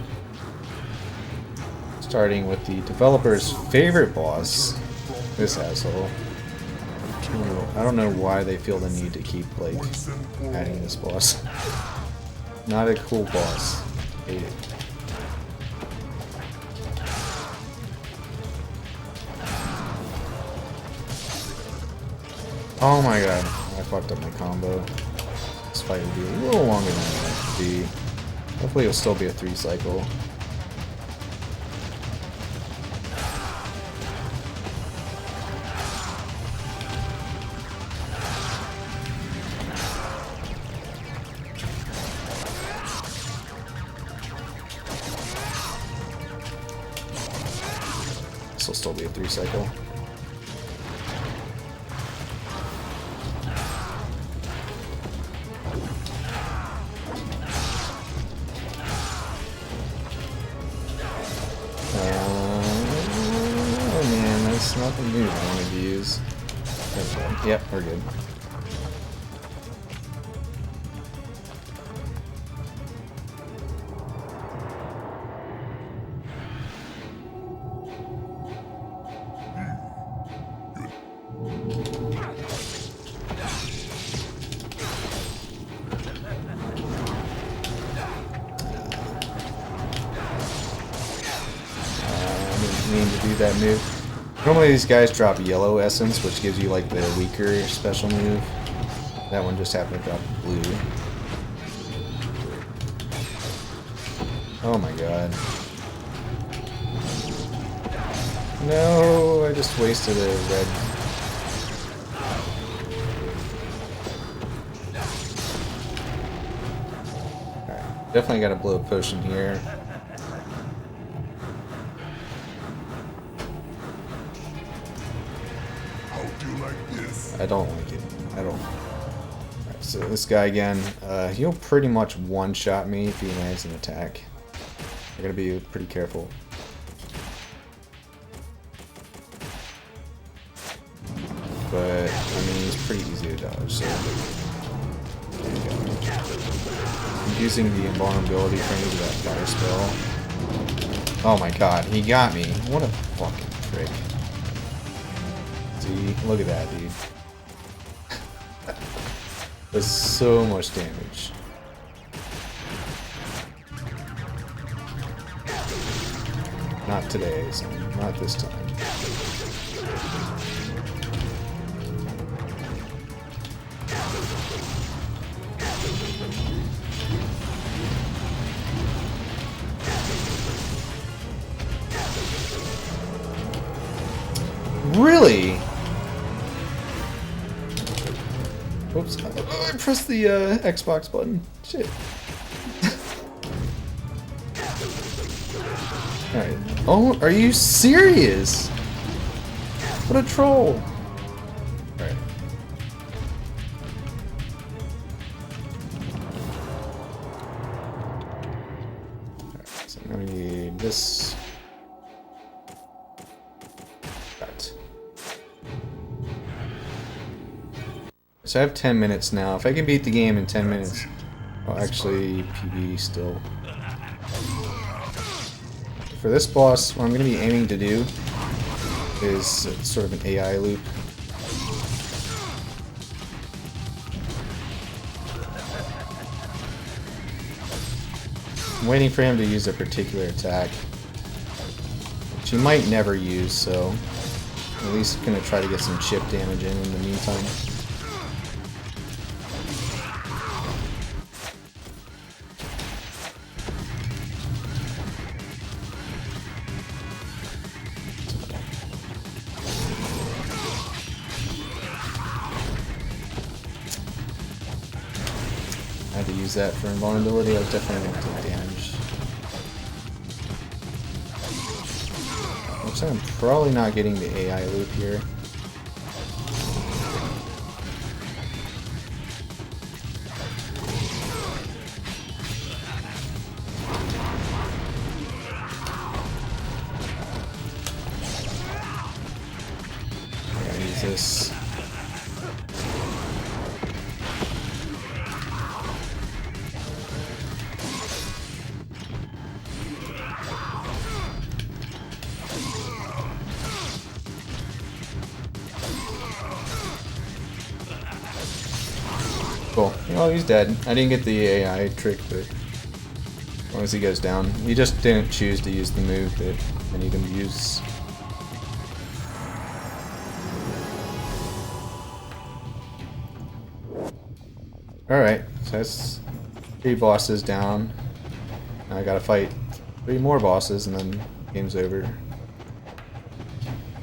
Starting with the developer's favorite boss, this asshole. I don't know why they feel the need to keep, like, adding this boss. Not a cool boss. Hate it. Oh my god, I fucked up my combo. This fight will be a little longer than I want it to be. Hopefully it'll still be a 3 cycle. This will still be a 3 cycle. Not the move I wanted to use. Okay. Yep, we're good. I didn't mean to do that move. Normally these guys drop yellow essence, which gives you like the weaker special move. That one just happened to drop blue. Oh my god. No, I just wasted a red. Alright, definitely gotta blow a potion here. I don't like it. I don't. Alright, so this guy again, he'll pretty much one-shot me if he lands an attack. I gotta be pretty careful. But, I mean, he's pretty easy to dodge, so... There you go. I'm using the invulnerability for me to that fire spell. Oh my god, he got me. What a fucking trick. See, look at that, dude. Does so much damage. Not today, son. Not this time. Really? Oops. Oh, I pressed the Xbox button. Shit. Alright. Oh, are you serious? What a troll. Alright. Alright, so I'm gonna need this. Right. So I have 10 minutes now. If I can beat the game in 10 minutes, well, actually, PB still. For this boss, what I'm going to be aiming to do is sort of an AI loop. I'm waiting for him to use a particular attack, which he might never use, so at least going to try to get some chip damage in the meantime. I had to use that for invulnerability. I was definitely going to take damage. Looks like I'm probably not getting the AI loop here. I gotta use this. Cool. Oh, he's dead. I didn't get the AI trick, but as long as he goes down. He just didn't choose to use the move that I need him to use. Alright, so that's 3 bosses down. Now I gotta fight 3 more bosses and then game's over.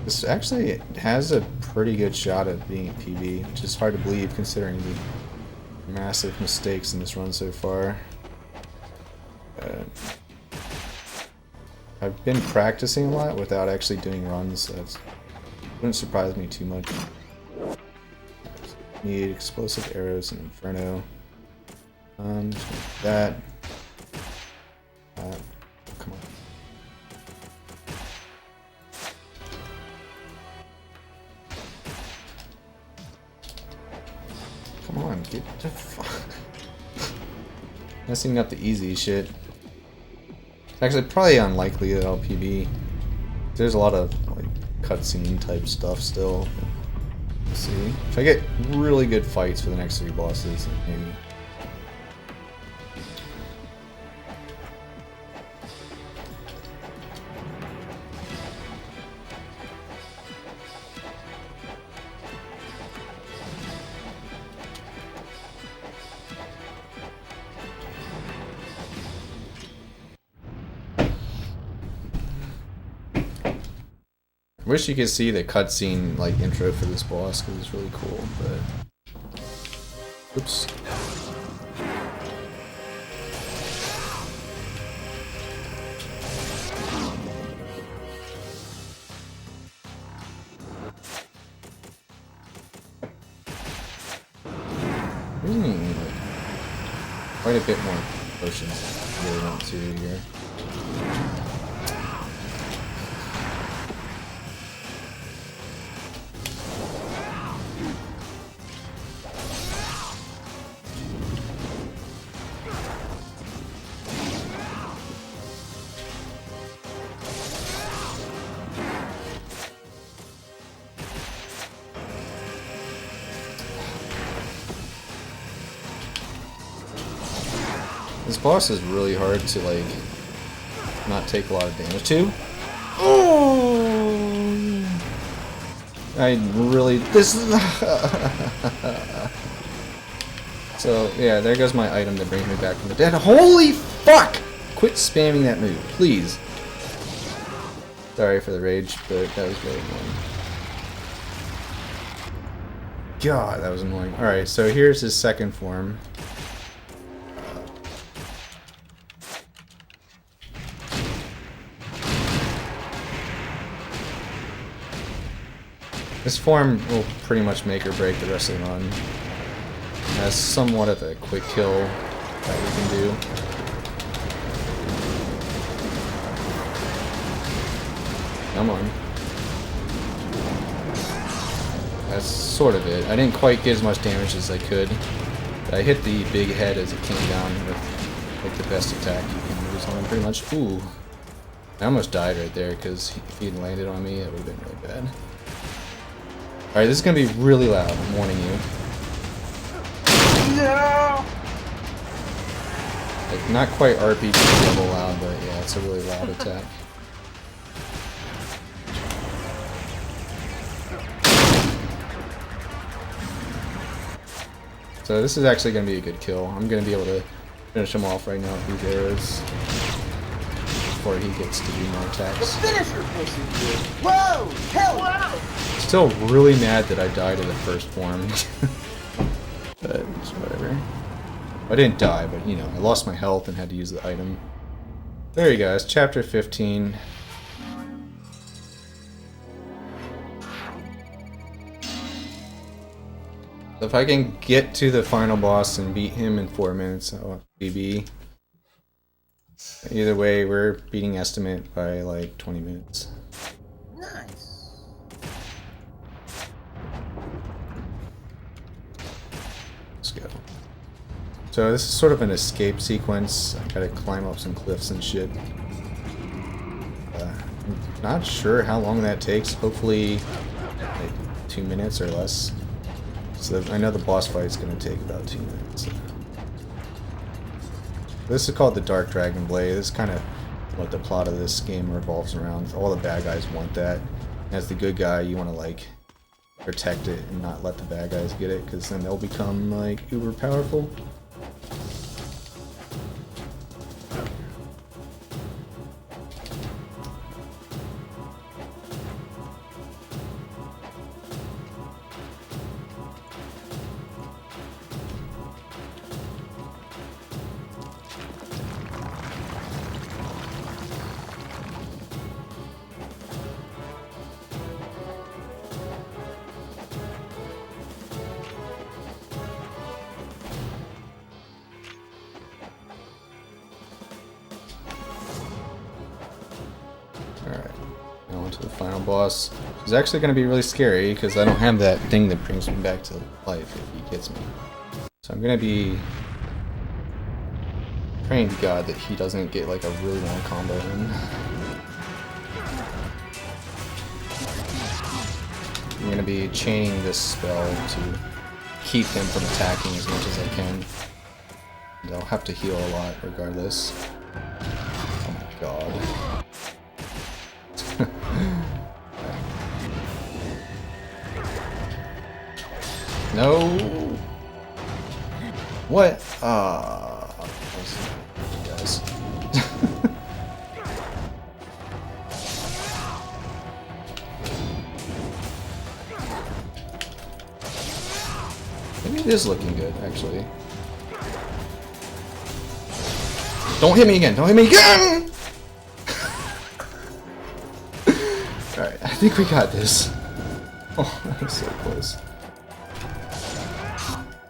This actually has a pretty good shot at being a PB, which is hard to believe considering the massive mistakes in this run so far. I've been practicing a lot without actually doing runs, so that wouldn't surprise me too much. Need explosive arrows and inferno. Just like that. Come on. Come on, get the fuck. Messing up the easy shit. It's actually probably unlikely that I'll PB. There's a lot of like cutscene type stuff still. Let's see. If I get really good fights for the next 3 bosses, maybe. wish you could see the cutscene like intro for this boss because it's really cool, but oops. We need like quite a bit more potions if you really want to here. This boss is really hard to like not take a lot of damage to. Oh! I really So yeah, there goes my item that brings me back from the dead. Holy fuck! Quit spamming that move, please. Sorry for the rage, but that was really annoying. God, that was annoying. Alright, so here's his second form. This form will pretty much make or break the rest of the run. It has somewhat of a quick kill that we can do. Come on. That's sort of it. I didn't quite get as much damage as I could. But I hit the big head as it came down with like the best attack you can use on him pretty much. Ooh. I almost died right there because if he had landed on me, it would have been really bad. Alright, this is gonna be really loud, I'm warning you. No! Like, not quite RPG level loud, but yeah, it's a really loud attack. So this is actually gonna be a good kill. I'm gonna be able to finish him off right now with these arrows before he gets to do more attacks. Finisher pussy! Whoa! Hell! Wow! Still really mad that I died in the first form. But it's whatever. I didn't die, but you know, I lost my health and had to use the item. There you guys, chapter 15. If I can get to the final boss and beat him in 4 minutes, I'll BB. Either way, we're beating estimate by like 20 minutes. Nice. Let's go. So this is sort of an escape sequence. I gotta climb up some cliffs and shit. I'm not sure how long that takes. Hopefully like 2 minutes or less. So I know the boss fight is gonna take about 2 minutes. This is called the Dark Dragon Blade. This is kind of what the plot of this game revolves around. All the bad guys want that. As the good guy, you want to like protect it and not let the bad guys get it, because then they'll become like uber powerful. Alright, now on to the final boss. It's actually going to be really scary because I don't have that thing that brings me back to life if he gets me. So I'm going to be praying to God that he doesn't get like a really long combo in. I'm going to be chaining this spell to keep him from attacking as much as I can. And I'll have to heal a lot regardless. Oh my god. No. What? Guys. Maybe it is looking good, actually. Don't hit me again! Don't hit me again! Alright, I think we got this. Oh, that was so close.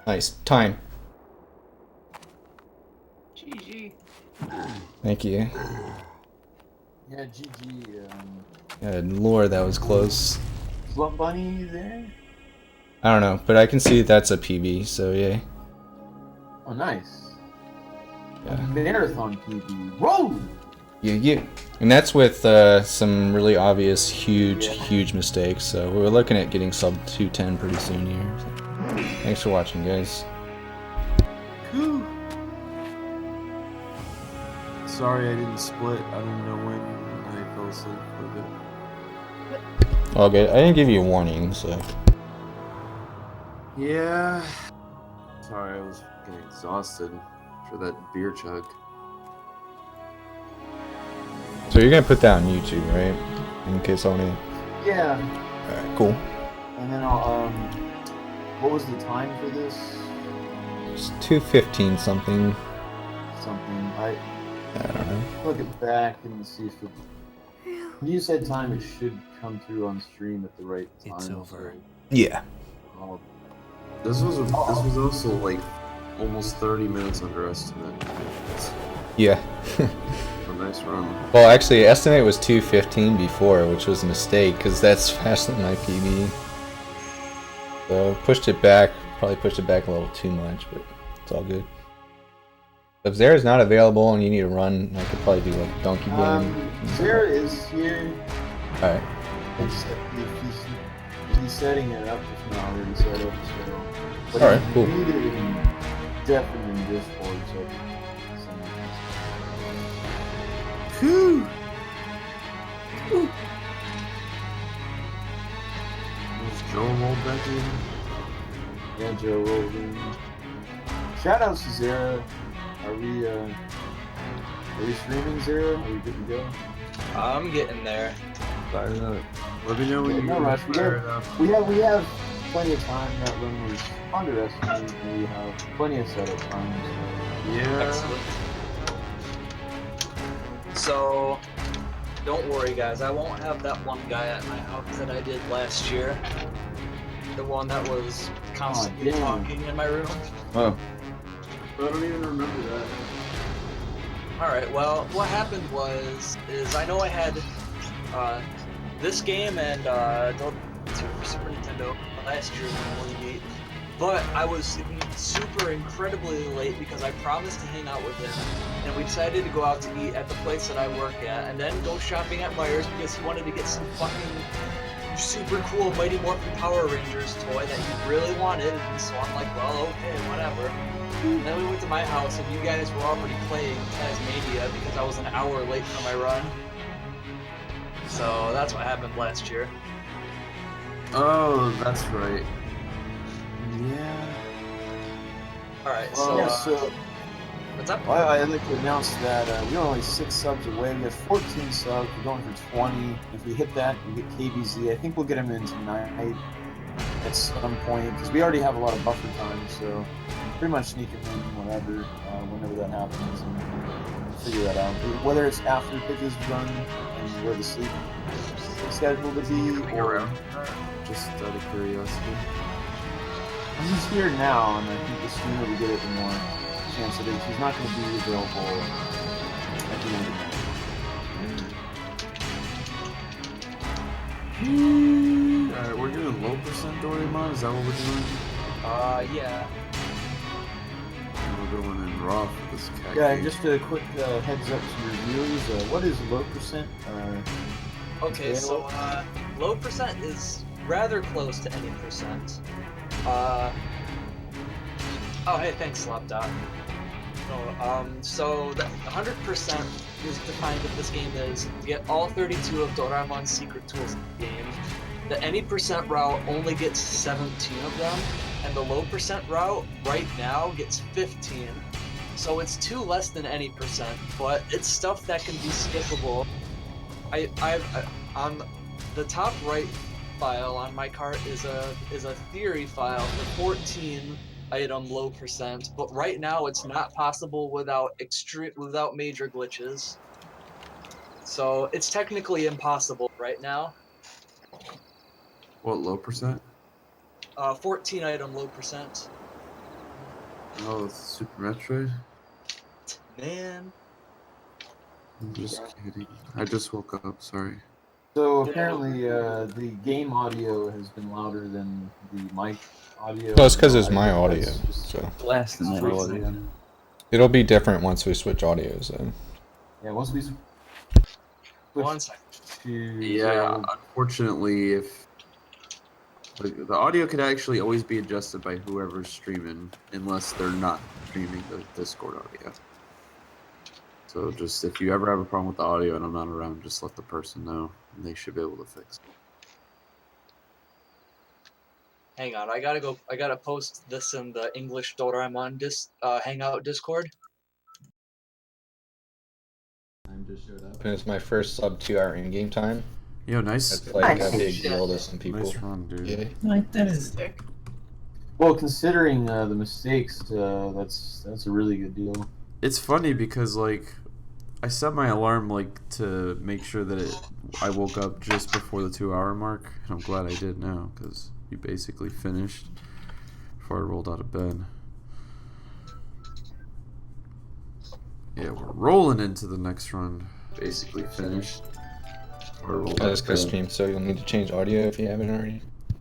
Nice. Time. GG. Thank you. Yeah, GG. Yeah, Lord, that was close. Slump Bunny there? I don't know, but I can see that's a PB, so yay. Oh, nice. Yeah. Marathon PB. Rollin! Yeah. And that's with some really obvious, huge mistakes, so we're looking at getting sub 210 pretty soon here. So. Thanks for watching, guys. Whew. Sorry I didn't split. I don't know when I fell asleep for a bit. All good. I didn't give you a warning, so. Yeah. Sorry, I was getting exhausted for that beer chug. So you're gonna put that on YouTube, right? In case I wanna. Yeah. Alright, cool. And then I'll, what was the time for this? It's 2:15 something. Something. I don't know. look it back and see if it. When you said time, it should come through on stream at the right time. It's over. Yeah. I'll- This was also like almost 30 minutes under estimate. Yeah. A nice run. Well, actually, estimate was 2:15 before, which was a mistake, because that's faster than my PB. So, pushed it back. Probably pushed it back a little too much, but it's all good. If Zera's not available and you need to run, I could probably do like donkey game. Zara is here. Alright. He's setting it up. It's not already set up, so. But Alright, if cool. you need it, we can definitely in Discord, so. Whew. Is Joe rolled back in? Yeah, Joe Rollin. Shout outs to Zara. Are we streaming Zara? Are we good to go? I'm getting there. Fire it up. Let me know when Yeah, you no rush. fire it up. We have plenty of time. That run was underestimated, and we have plenty of setup time. Yeah. Excellent. So, don't worry guys, I won't have that one guy at my house that I did last year. The one that was constantly damn. talking in my room. Oh. I don't even remember that. Alright, well, what happened is I know I had this game and Dota 2 for Super Nintendo last year when we meet, but I was super incredibly late because I promised to hang out with him, and we decided to go out to eat at the place that I work at, and then go shopping at Myers because he wanted to get some fucking super cool Mighty Morphin Power Rangers toy that he really wanted, and so I'm like, well, okay, whatever. And then we went to my house, and you guys were already playing Tasmania because I was an hour late for my run. So that's what happened last year. Oh, that's right. Yeah. Alright, So, so, what's up? well, I'd like to announce that we're only 6 subs away. We have 14 subs. We're going for 20. If we hit that, we get KBZ. I think we'll get him in tonight at some point because we already have a lot of buffer time. So pretty much sneak him in whenever that happens, and figure that out. Whether it's after pitches run and where the sleep schedule to be, or Just out of curiosity. he's here now, and I think the sooner we get it, the more chance it is. He's not going to be available at the end of the night. Alright, we're doing low percent Doraemon? Is that what we're doing? Yeah. We're going in raw for this cat. Yeah, cake. just a quick heads up to your viewers. What is low percent? Okay, so, low percent is rather close to any percent. Oh, hey, thanks, Slapdot. So, the 100% is defined in this game as you get all 32 of Doraemon's secret tools in the game. The any percent route only gets 17 of them, and the low percent route right now gets 15. So it's 2 less than any percent, but it's stuff that can be skippable. I on the top right file on my cart is a theory file for 14 item low percent, but right now it's not possible without major glitches. So it's technically impossible right now. What, low percent? 14 item low percent. Oh, it's Super Metroid? Man. I'm just kidding. I just woke up, sorry. So apparently, the game audio has been louder than the mic audio. Well, it's because it's I my think audio, that's just so Blasting that audio. it'll be different once we switch audios. Then. Yeah, once we switch 1 second. to Yeah, unfortunately, if the audio could actually always be adjusted by whoever's streaming, unless they're not streaming the Discord audio. So just if you ever have a problem with the audio and I'm not around, just let the person know, and they should be able to fix it. Hang on, I gotta post this in the English Doraemon Hangout Discord. Time just showed up. And it's my first sub 2-hour in-game time. Yo, nice. That's like Nice. a big deal to some people. Nice run, dude. Yeah. Like that is well, considering the mistakes, that's a really good deal. It's funny because like I set my alarm like to make sure that I woke up just before the 2-hour mark, and I'm glad I did now because we basically finished before I rolled out of bed. Yeah, we're rolling into the next run. Basically finished. That's because stream, so you'll need to change audio if you haven't already.